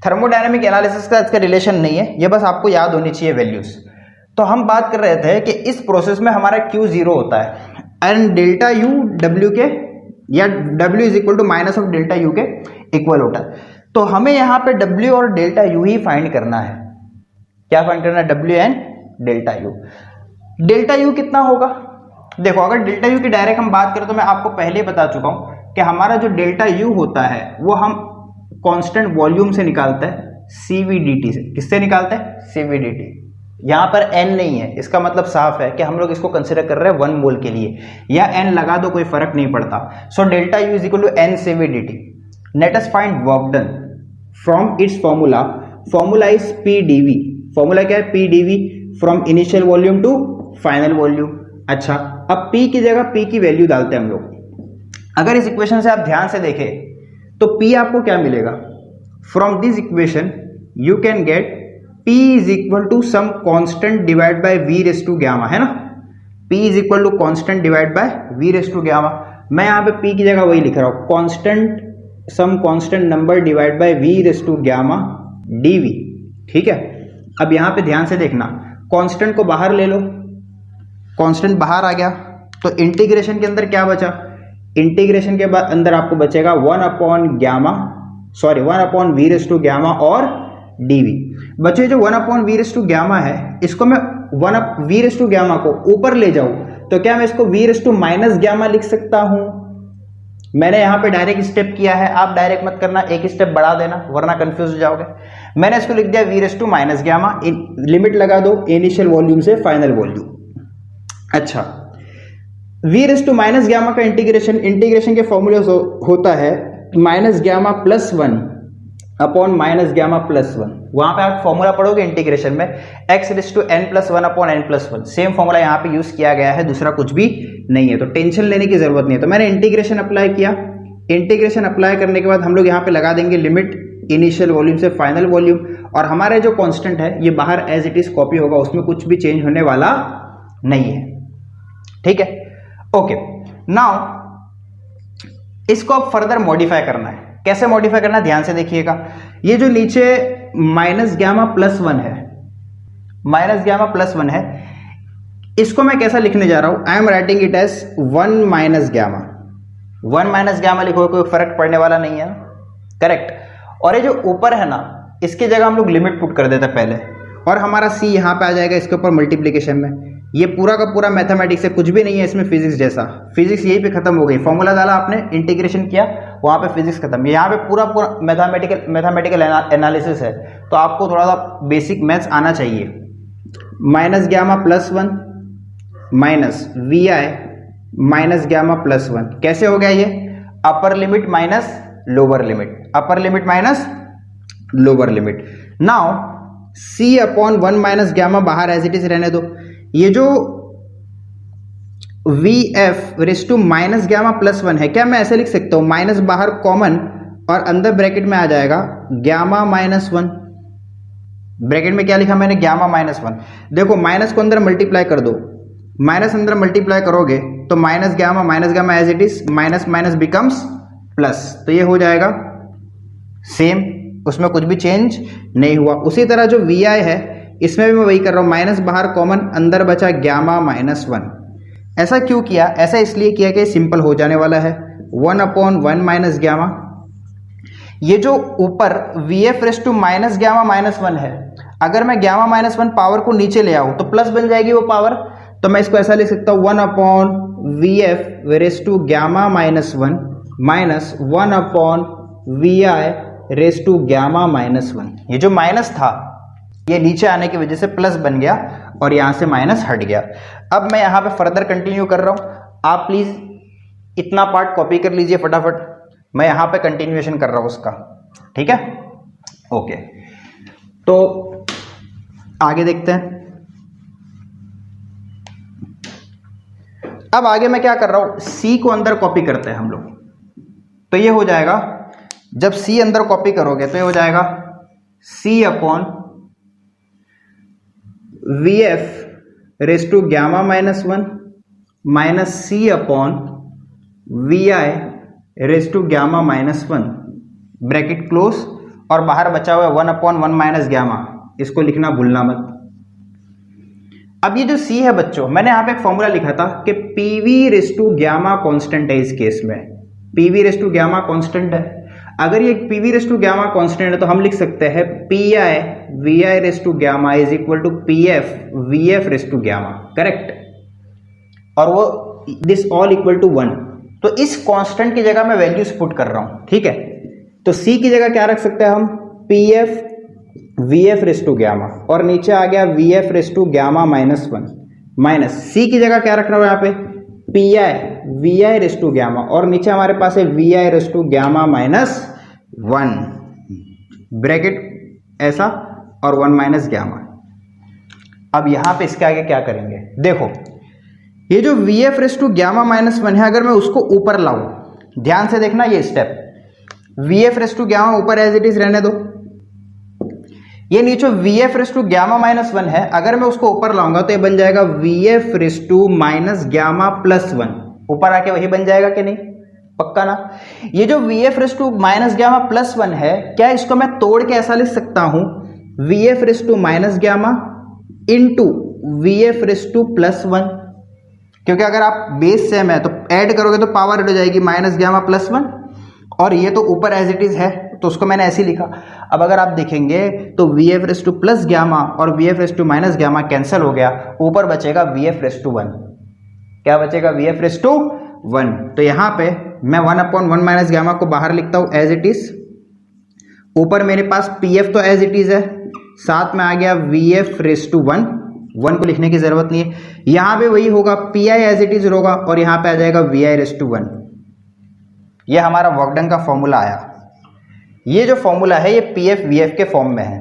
थर्मोडायनामिक एनालिसिस का इसका रिलेशन नहीं है, ये बस आपको याद होनी चाहिए वैल्यूज। तो हम बात कर रहे थे कि इस प्रोसेस में हमारा Q जीरो होता है एंड डेल्टा U W के या W is equal to minus of delta U के इक्वल होता है। तो हमें यहाँ पे W और डेल्टा U ही फाइंड करना है। क्या फाइंड करना है? W and delta U। Delta U कितना होगा? देखो, अगर डेल्टा U की डायरेक्ट हम बात करें तो मैं आपको पहले बता चुका हूं कि हमारा जो डेल्टा U होता है वो हम कांस्टेंट वॉल्यूम से निकालते हैं, CVDT से। किससे निकालते हैं? CVDT। यहां पर N नहीं है, इसका मतलब साफ है कि हम लोग इसको कंसिडर कर रहे हैं 1 मोल के लिए, या N लगा दो कोई फर्क नहीं पड़ता। So delta U is equal to N CVDT। Let us find work done from its formula is PdV। Formula क्या है? PdV from initial volume to final volume. अच्छा, अब P की जगह P की वैल्यू डालते हैं हम लोग। अगर इस इक्वेशन से आप ध्यान से देखें तो P आपको क्या मिलेगा? From this equation you can get P is equal to some constant divide by V raise to gamma, है ना। P is equal to constant divide by V raise to gamma. मैं यहाँ पे P की जगह वही लिख रहा हूँ, some constant number divide by V raise to gamma dV। ठीक है, अब यहाँ पे ध्यान से देखना, कांस्टेंट को बाहर ले लो, कांस्टेंट बाहर आ गया तो इंटीग्रेशन के अंदर क्या बचा? इंटीग्रेशन के बाद अंदर आपको बचेगा 1 upon V raise to gamma और dV। बच्चों जो 1 upon V raise to gamma है, इसको मैं V रेस टू गामा को ऊपर ले जाऊं तो क्या मैं इसको v raise to minus gamma लिख सकता हूं? मैंने यहां पे डायरेक्ट स्टेप किया है, आप डायरेक्ट मत करना, एक स्टेप बढ़ा देना वरना कंफ्यूज हो जाओगे। मैंने इसको लिख दिया v raise to minus gamma, limit लगा दो इनिशियल वॉल्यूम से फाइनल वॉल्यूम। अच्छा, v raise to minus gamma का इंटीग्रेशन के फॉर्मूले होता है minus gamma plus 1 upon minus gamma plus 1। वहां पे आप फॉर्मूला पढ़ोगे इंटीग्रेशन में x raise to n plus 1 upon n plus 1, same formula यहां पे यूज किया गया है, दूसरा कुछ भी नहीं है, तो टेंशन लेने की जरूरत नहीं है। तो मैंने इंटीग्रेशन अप्लाई किया, इंटीग्रेशन अप्लाई करने के बाद हम लोग यहां पे लगा देंगे लिमिट इनिशियल वॉल्यूम से फाइनल वॉल्यूम, और हमारा जो कांस्टेंट है ये बाहर एज इट इज कॉपी होगा, उसमें कुछ भी चेंज होने वाला नहीं है। ठीक है, ओके। नाउ इसको अब फर्दर मॉडिफाई करना है। कैसे मॉडिफाई करना है ध्यान से देखिएगा। ये जो नीचे माइनस गैमा प्लस 1 है, माइनस गैमा प्लस 1 है, इसको मैं कैसा लिखने जा रहा हूं? I am writing it as 1 minus gamma. 1 minus gamma लिखो, कोई फर्क पड़ने वाला नहीं है, करेक्ट। और ये जो ऊपर है ना, इसकी जगह हम लोग लिमिट पुट कर देते पहले, और हमारा सी यहां पे आ जाएगा इसके ऊपर मल्टीप्लीकेशन में। ये पूरा का पूरा मैथमेटिक्स है, कुछ भी नहीं है इसमें फिजिक्स जैसा। फिजिक्स यहीं पे खत्म हो गई, फॉर्मूला डाला आपने, इंटीग्रेशन किया, वहां पे फिजिक्स खत्म। यहाँ पे पूरा पूरा मैथमेटिकल एनालिसिस है, तो आपको थोड़ा सा बेसिक मैथ्स आना चाहिए। Minus gamma plus 1 minus V I minus gamma plus 1, कैसे हो गया ये? Upper limit minus lower limit, upper limit minus lower limit. Now C upon 1 minus gamma बाहर एज इट इज रहने दो। ये जो V F raise to minus gamma plus 1 है, क्या मैं ऐसे लिख सकता हूं? माइनस बाहर कॉमन और अंदर ब्रैकेट में आ जाएगा गैमा माइनस 1। ब्रैकेट में क्या लिखा मैंने? Gamma minus 1। देखो माइनस को अंदर मल्टीप्लाई कर दो, माइनस अंदर मल्टीप्लाई करोगे तो minus gamma as it is, minus minus becomes plus, तो ये हो जाएगा सेम, उसमें कुछ भी चेंज नहीं हुआ। उसी तरह जो वी आई है इसमें भी मैं वही कर रहा हूं, माइनस बाहर कॉमन, अंदर बचा गैमा माइनस 1। ऐसा क्यों किया? ऐसा इसलिए किया कि सिंपल हो जाने वाला है, 1 अपॉन 1 माइनस गैमा। ये जो ऊपर V F raise to minus gamma minus 1 है, अगर मैं गैमा माइनस 1 पावर को नीचे ले आऊं तो प्लस बन जाएगी वो पावर, तो मैं इसको ऐसा लिख सकता हूं 1 upon V F raise to gamma minus 1 minus 1 upon V I raise to gamma minus 1। ये जो माइनस था ये नीचे आने की वजह से प्लस बन गया और यहां से माइनस हट गया। अब मैं यहां पे फर्दर कंटिन्यू कर रहा हूं, आप प्लीज इतना पार्ट कॉपी कर लीजिए फटाफट, मैं यहां पे कंटिन्यूएशन कर रहा हूं उसका, ठीक है? ओके, तो आगे देखते हैं। अब आगे मैं क्या कर रहा हूं, सी को अंदर कॉपी करते हैं हम लोग, तो ये हो जाएगा, जब सी अंदर कॉपी करोगे तो ये हो जाएगा C upon V F raise to gamma minus 1 minus C upon V I raise to gamma minus 1, bracket close, और बाहर बचा हुआ 1 अपॉन 1 माइनस गैमा, इसको लिखना भूलना मत। अब ये जो सी है बच्चों, मैंने यहां पे एक फॉर्मूला लिखा था कि P V raise to gamma constant है। इस केस में P V raise to gamma constant है। अगर ये P V raise to gamma constant है तो हम लिख सकते हैं P I V I raise to gamma is equal to P F V F raise to gamma, correct? और वो दिस ऑल इक्वल टू 1, तो इस कांस्टेंट की जगह मैं वैल्यूज पुट कर रहा हूं, ठीक है? तो सी की जगह क्या रख सकते हैं हम? P F V F raise to gamma, और नीचे आ गया V F raise to gamma minus 1, minus C की जगह क्या रख रहा हूं यहाँ पे? P I V I raise to gamma, और नीचे हमारे पास है V I raise to gamma minus 1, bracket ऐसा, और 1 माइनस गैमा। अब यहां पे इसके आगे क्या करेंगे? देखो ये जो V F raise to gamma minus 1 है, अगर मैं उसको ऊपर लाऊं, ध्यान से देखना ये step, V F raise to gamma ऊपर एज इट इज रहने दो, ये नीचे V F raise to gamma minus 1 है, अगर मैं उसको ऊपर लाऊंगा तो ये बन जाएगा V F raise to minus gamma plus 1, ऊपर आके वही बन जाएगा कि नहीं? पक्का ना? ये जो V F raise to minus gamma plus 1 है, क्या इसको मैं तोड़ के ऐसा लिख सकता हूं V F raise to minus gamma into V F raise to plus 1? क्योंकि अगर आप बेस सेम है तो ऐड करोगे तो पावर ऐड हो जाएगी माइनस गैमा प्लस 1, और ये तो ऊपर एज इट इज है तो उसको मैंने ऐसे ही लिखा। अब अगर आप देखेंगे तो V F raise to plus gamma और V F raise to minus gamma cancel हो गया, ऊपर बचेगा वी एफ रेस टू 1, क्या बचेगा, Vf⁻1। तो यहाँ पे मैं 1/1 माइनस गामा को बाहर लिखता हूँ एज इट इज। ऊपर मेरे पास Pf तो एज इट इज है, साथ में आ गया Vf⁻1, 1 को लिखने की जरूरत नहीं है। यहाँ पे वही होगा, Pi एज इट इज होगा और यहाँ पे आ जाएगा Vi⁻1। ये हमारा वर्क डन का फॉर्मूला आया। ये जो फॉर्मूला है ये Pf Vf के फॉर्म में है,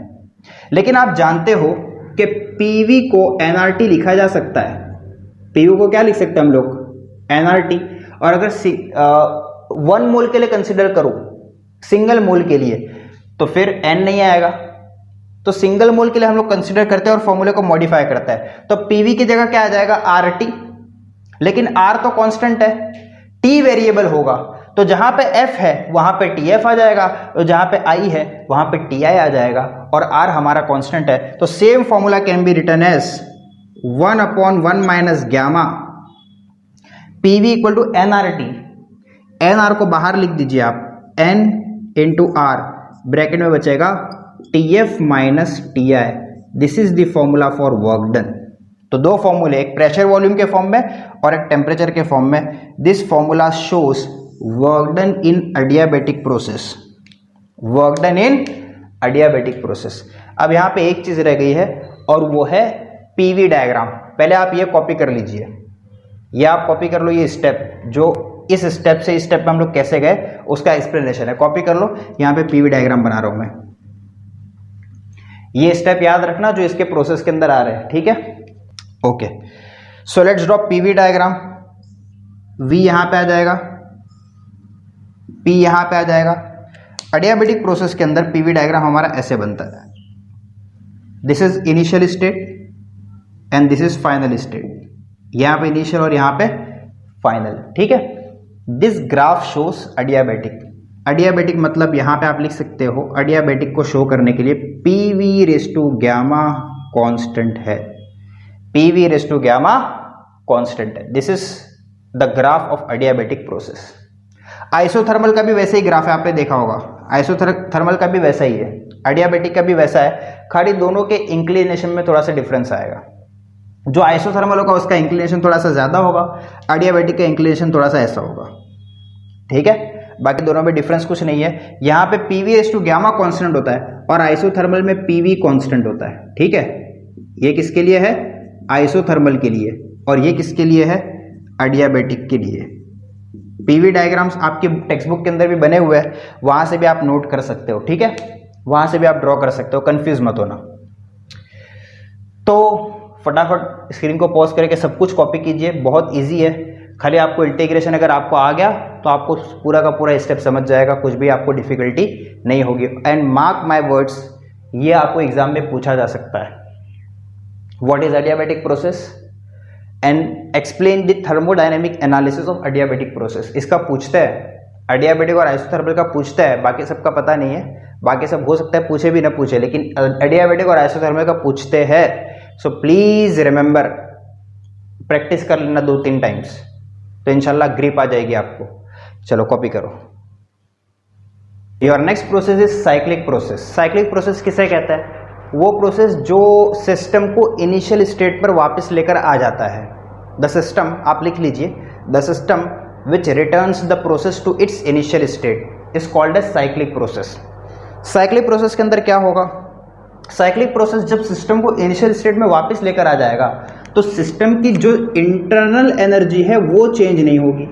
लेकिन आप जानते हो कि Pv को nRT लिखा जा सकता है। Pv को क्या लिख सकते हैं हम लोग, nRT। और अगर 1 मोल के लिए कंसिडर करो, सिंगल मोल के लिए, तो फिर n नहीं आएगा। तो सिंगल मोल के लिए हम लोग कंसिडर करते हैं और फॉर्मूले को मॉडिफाई करता है। तो Pv की जगह क्या आ जाएगा, RT। लेकिन R तो कांस्टेंट है, T वेरिएबल होगा, तो जहां पे F है वहां पे TF आ जाएगा, और जहां पे I है वहां पे TI आ जाएगा, और R हमारा कांस्टेंट है। तो same formula can be written as 1/1 minus gamma PV equal to nRT। nR को बाहर लिख दीजिए आप, n इंटू R, ब्रैकेट में बचेगा TF minus TI। This is the formula for work done. तो दो फॉर्मूले, एक प्रेशर वॉल्यूम के फॉर्म में और एक टेम्परेचर के फॉर्म में। This formula shows work done in adiabatic process, work done in adiabatic process. अब यहाँ पे एक चीज रह गई है और वो है पीवी डायग्राम। पहले आप ये कॉपी कर लीजिए, ये आप कॉपी कर लो, ये स्टेप जो इस स्टेप से इस स्टेप पे हम लोग कैसे गए उसका एक्सप्लेनेशन है, कॉपी कर लो। यहाँ पे पीवी डायग्राम बना रहा हूं मैं, ये स्टेप याद रखना जो इसके प्रोसेस के अंदर आ रहे हैं, ठीक है। Okay, so let's draw P V diagram. V यहां पे आ जाएगा, पी यहां पे आ जाएगा। अडियाबैटिक प्रोसेस के अंदर पीवी डायग्राम हमारा ऐसे बनता है, this is initial state and this is final state. यहां पे इनिशियल और यहां पे फाइनल, ठीक है। This graph shows adiabatic. Adiabatic मतलब यहां पे आप लिख सकते हो, अडियाबैटिक को शो करने के लिए PV raise to gamma constant है, PV raise to gamma constant है। This is the graph of adiabatic process. Isothermal का भी वैसे ही ग्राफ है, आपने देखा होगा, आइसोथर्मल का भी वैसा ही है, अडियाबैटिक का भी वैसा है, खाली दोनों के इंक्लिनेशन में थोड़ा सा डिफरेंस आएगा। जो आइसोथर्मल होगा उसका इंक्लिनेशन थोड़ा सा ज्यादा होगा, अडियाबैटिक का इंक्लिनेशन थोड़ा सा ऐसा होगा, ठीक है। बाकी दोनों में डिफरेंस कुछ नहीं है। यहाँ पे P V raise to gamma constant होता है और आइसोथर्मल में पीवी कांस्टेंट होता है, ठीक है। ये किसके लिए है, आइसोथर्मल के लिए, और ये किसके लिए है, अडियाबैटिक के लिए। पीवी डायग्राम्स आपके टेक्स्ट बुक के अंदर भी बने हुए हैं, वहां से भी आप नोट कर सकते हो, ठीक है, वहां से भी आप ड्रॉ कर सकते हो, कंफ्यूज मत होना। तो फटाफट स्क्रीन को पॉज करके सब कुछ कॉपी कीजिए, बहुत इजी है। खाली आपको इंटीग्रेशन अगर आपको आ गया तो आपको पूरा का पूरा स्टेप समझ जाएगा, कुछ भी आपको डिफिकल्टी नहीं होगी। एंड मार्क माय वर्ड्स, ये आपको एग्जाम में पूछा जा सकता है, what is adiabatic process and explain the thermodynamic analysis of adiabatic process. इसका पूछते हैं, अडियाबैटिक और आइसोथर्मल का पूछते हैं, बाकी सबका पता नहीं है, बाकी सब हो सकता है पूछे भी ना पूछे, लेकिन अडियाबैटिक और आइसोथर्मल का पूछते हैं। सो प्लीज रिमेंबर, प्रैक्टिस कर लेना 2-3 टाइम्स, तो इंशाल्लाह ग्रिप आ जाएगी आपको। चलो कॉपी करो। Your next process is cyclic process. Cyclic process किसे कहता है, वो प्रोसेस जो सिस्टम को इनिशियल स्टेट पर वापस लेकर आ जाता है। द सिस्टम, आप लिख लीजिए, the system which returns the process to its initial state is called as cyclic process. Cyclic process के अंदर क्या होगा, साइक्लिक प्रोसेस जब सिस्टम को इनिशियल स्टेट में वापस लेकर आ जाएगा तो सिस्टम की जो इंटरनल एनर्जी है वो चेंज नहीं होगी।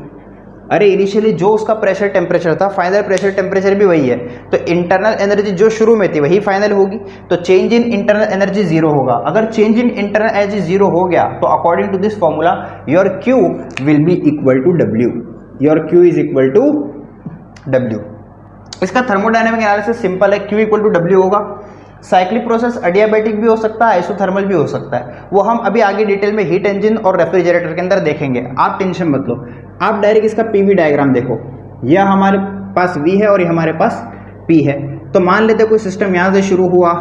अरे इनिशियली जो उसका प्रेशर टेम्परेचर था, फाइनल प्रेशर टेम्परेचर भी वही है, तो इंटरनल एनर्जी जो शुरू में थी वही फाइनल होगी, तो change in internal energy zero होगा। अगर change in internal energy zero हो गया तो according to this formula your Q will be equal to W, your Q is equal to W। इसका थर्मोडायनेमिक एनालिसिस सिंपल है, Q equal to W होगा। Cyclic process adiabatic भी हो सकता है, आइसोथर्मल भी हो सकता है, वो हम अभी आगे डिटेल में हीट इंजन और रेफ्रिजरेटर के अंदर देखेंगे, आप टेंशन मत लो। आप डायरेक्ट इसका पीवी डायग्राम देखो, यह हमारे पास V है और ये हमारे पास P है। तो मान लेते कोई सिस्टम यहाँ से शुरू हुआ,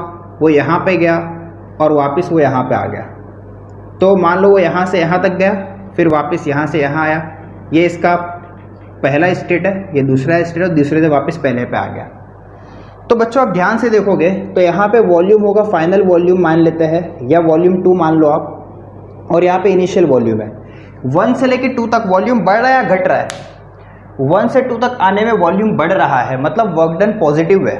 वो यहाँ पे गया और वापस वो यहाँ पे आ गया, तो मान लो वो यहाँ से यहाँ तक गया, फिर वापस यहाँ से यहाँ आया, ये इसका पहला स्टेट है, ये दूसरा स्टेट है, दूसरे से वापस पहले पे आ गया। तो बच्चों आप ध्यान से देखोगे तो यहाँ पे वॉल्यूम होगा, फाइनल वॉल्यूम मान लेते हैं, या वॉल्यूम 2 मान लो आप, और यहाँ पे इनिशियल वॉल्यूम है। 1 से लेके 2 तक वॉल्यूम बढ़ रहा है या घट रहा है? 1 से 2 तक आने में वॉल्यूम बढ़ रहा है, मतलब वर्क डन पॉजिटिव है।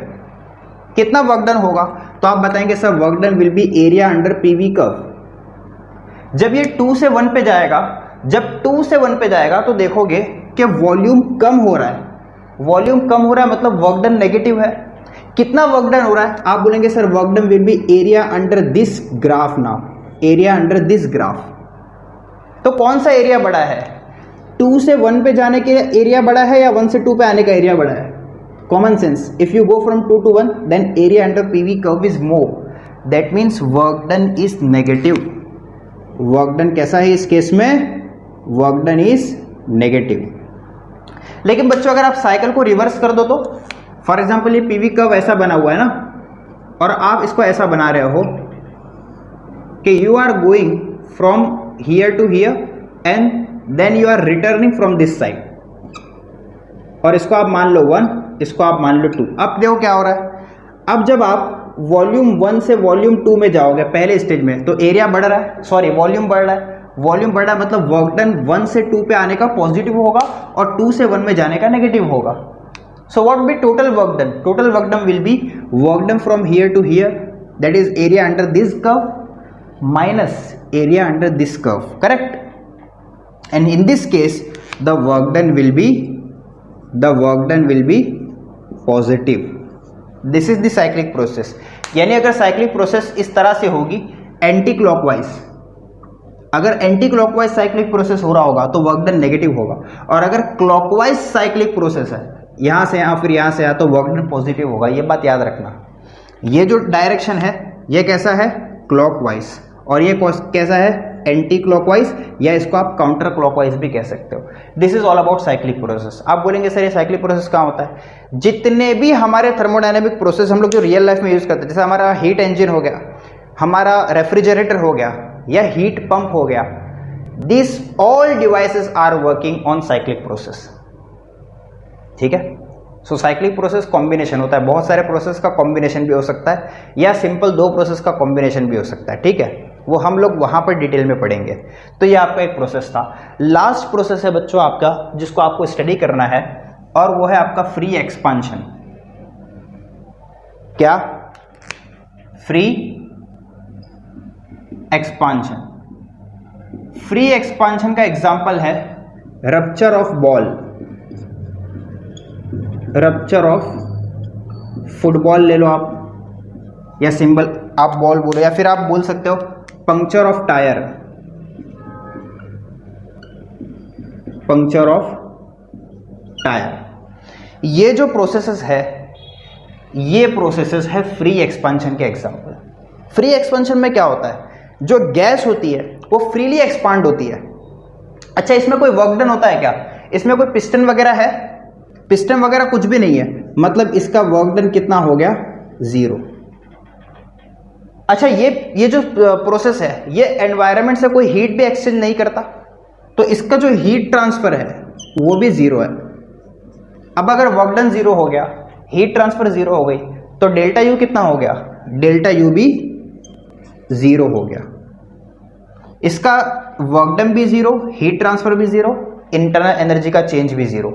कितना वर्क डन होगा? तो आप बताएंगे sir work done will B area under P V curve. जब ये 2 से 1 पे जाएगा, जब 2 से 1 पे जाएगा तो देखोगे कि वॉल्यूम कम हो रहा है। वॉल्यूम कम हो रहा है मतलब वर्क डन नेगेटिव है। कितना वर्क डन हो रहा है? आप बोलेंगे sir work done will B area under this graph now, area under this graph. तो कौन सा एरिया बड़ा है? 2 से 1 पे जाने के एरिया बड़ा है या 1 से 2 पे आने का एरिया बड़ा है? Common sense, if you go from 2 to 1 then area under P V curve is more, that means work done is negative. Work done कैसा है इस केस में? Work done is negative. लेकिन बच्चों अगर आप साइकिल को रिवर्स कर दो तो, फॉर एग्जाम्पल ये पीवी कर्व ऐसा बना हुआ है ना, और आप इसको ऐसा बना रहे हो कि you are going from here to here and then you are returning from this side, और इसको आप मान लो 1, इसको आप मान लो 2। अब देखो क्या हो रहा है, अब जब आप वॉल्यूम 1 से वॉल्यूम 2 में जाओगे पहले स्टेज में, तो एरिया बढ़ रहा है, सॉरी वॉल्यूम बढ़ रहा है। वॉल्यूम बढ़ रहा है मतलब वर्क डन 1 से 2 पे आने का पॉजिटिव होगा और 2 से 1 में जाने का नेगेटिव होगा। So what be total work done? Total work done will be work done from here to here, that is area under this curve minus area under this curve, correct? And in this case the work done will be positive. This is the cyclic process. यानी अगर cyclic process इस तरह से होगी anti clockwise, अगर anti clockwise cyclic process हो रहा होगा तो वर्क डन नेगेटिव होगा, और अगर क्लॉकवाइज साइक्लिक प्रोसेस है यहां से यहां फिर यहां से यहां तो वर्क डन पॉजिटिव होगा। ये बात याद रखना। ये जो डायरेक्शन है ये कैसा है? क्लॉकवाइज, और ये कैसा है? एंटी क्लॉकवाइज, या इसको आप काउंटर क्लॉकवाइज भी कह सकते हो। This is all about cyclic process. आप बोलेंगे सर ये साइक्लिक प्रोसेस कहाँ होता है? जितने भी हमारे थर्मोडायनेमिक प्रोसेस हम लोग जो रियल लाइफ में यूज करते हैं, जैसे हमारा हीट इंजन हो गया, हमारा रेफ्रिजरेटर हो गया, या हीट पंप हो गया, this all devices are working on cyclic process. ठीक है? सो साइक्लिक प्रोसेस कॉम्बिनेशन होता है, बहुत सारे प्रोसेस का कॉम्बिनेशन भी हो सकता है, या सिंपल 2 प्रोसेस का कॉम्बिनेशन भी हो सकता है। ठीक है? वो हम लोग वहां पर डिटेल में पढ़ेंगे। तो ये आपका एक प्रोसेस था। लास्ट प्रोसेस है बच्चों आपका जिसको आपको स्टडी करना है, और वो है आपका फ्री एक्सपांशन। क्या? Free expansion. फ्री एक्सपांशन का एग्जांपल है rupture of ball, rupture of football ले लो आप, या सिंबल आप बॉल बोलो, या फिर आप बोल सकते हो puncture of tyre, puncture of tyre. ये जो प्रोसेसेस है, ये प्रोसेसेस है फ्री एक्सपांशन के एग्जांपल। फ्री एक्सपांशन में क्या होता है? जो गैस होती है वो फ्रीली एक्सपांड होती है। अच्छा, इसमें कोई वर्क डन होता है क्या? इसमें कोई पिस्टन वगैरह है? पिस्टन वगैरह कुछ भी नहीं है, मतलब इसका वर्क डन कितना हो गया? 0। अच्छा, ये जो प्रोसेस है ये एनवायरनमेंट से कोई हीट भी एक्सचेंज नहीं करता, तो इसका जो हीट ट्रांसफर है वो भी 0 है। अब अगर वर्क डन 0 हो गया, हीट ट्रांसफर 0 हो गई, तो डेल्टा यू कितना हो गया? डेल्टा यू भी 0 हो गया। इसका वर्क डन भी 0, हीट ट्रांसफर भी 0, इंटरनल एनर्जी का चेंज भी 0।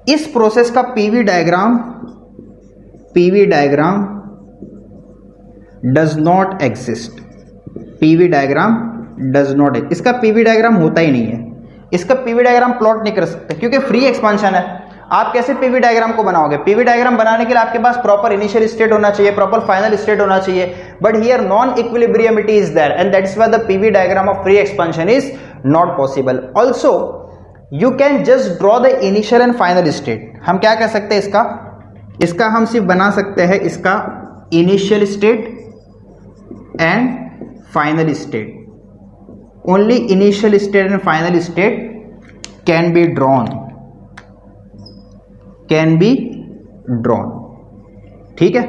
इस प्रोसेस का PV diagram does not exist. PV diagram does not, इसका पीवी डायग्राम होता ही नहीं है। इसका पीवी डायग्राम प्लॉट नहीं कर सकते क्योंकि फ्री एक्सपांशन है। आप कैसे पीवी डायग्राम को बनाओगे? पीवी डायग्राम बनाने के लिए आपके पास प्रॉपर इनिशियल स्टेट होना चाहिए, प्रॉपर फाइनल स्टेट होना चाहिए, but here non equilibriumity is there and that's why the PV diagram of free expansion is not possible. Also you can just draw the initial and final state. हम क्या कह सकते हैं इसका हम सिर्फ बना सकते हैं इसका initial state and final state. Only initial state and final state can be drawn, ठीक है?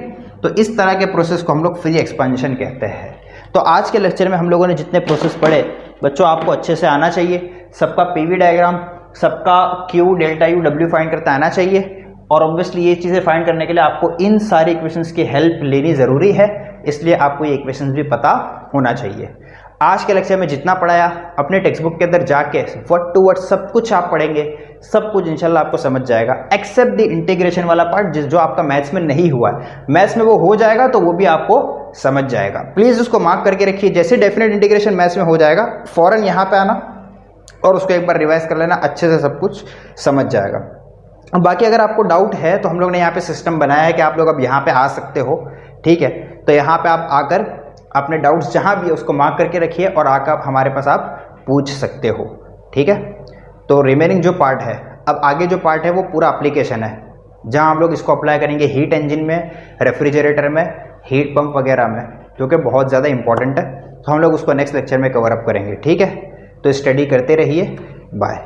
तो इस तरह के प्रोसेस को हम लोग फ्री एक्सपांशन कहते हैं। तो आज के लेक्चर में हम लोगों ने जितने प्रोसेस पढ़े बच्चों आपको अच्छे से आना चाहिए। सबका पीवी डायग्राम, सबका Q, delta U, W find करता आना चाहिए, और ऑब्वियसली ये चीज़ें फाइंड करने के लिए आपको इन सारी इक्वेशंस की हेल्प लेनी ज़रूरी है, इसलिए आपको ये इक्वेशंस भी पता होना चाहिए। आज के लेक्चर में जितना पढ़ाया अपने टेक्स्ट बुक के अंदर जाके वर्ड टू वर्ड सब कुछ आप पढ़ेंगे, सब कुछ इंशाल्लाह आपको समझ जाएगा, एक्सेप्ट द इंटीग्रेशन वाला पार्ट जो आपका मैथ्स में नहीं हुआ है। मैथ्स में वो हो जाएगा तो वो भी आपको समझ जाएगा। प्लीज़ उसको मार्क करके रखिए, जैसे डेफिनेट इंटीग्रेशन मैथ्स में हो जाएगा फौरन यहाँ पे आना और उसको एक बार रिवाइज कर लेना, अच्छे से सब कुछ समझ जाएगा। अब बाकी अगर आपको डाउट है तो हम लोग ने यहाँ पे सिस्टम बनाया है कि आप लोग अब यहाँ पे आ सकते हो, ठीक है। तो यहाँ पे आप आकर अपने डाउट्स जहाँ भी है उसको मार्क करके रखिए और आकर हमारे पास आप पूछ सकते हो, ठीक है। तो रिमेनिंग जो पार्ट है, अब आगे जो पार्ट है वो पूरा एप्लीकेशन है, जहाँ हम लोग इसको अप्लाई करेंगे हीट इंजन में, रेफ्रिजरेटर में, हीट पंप वगैरह में, जो कि बहुत ज़्यादा इंपॉर्टेंट है। तो हम लोग उसको नेक्स्ट लेक्चर में कवर अप करेंगे, ठीक है। तो स्टडी करते रहिए, बाय।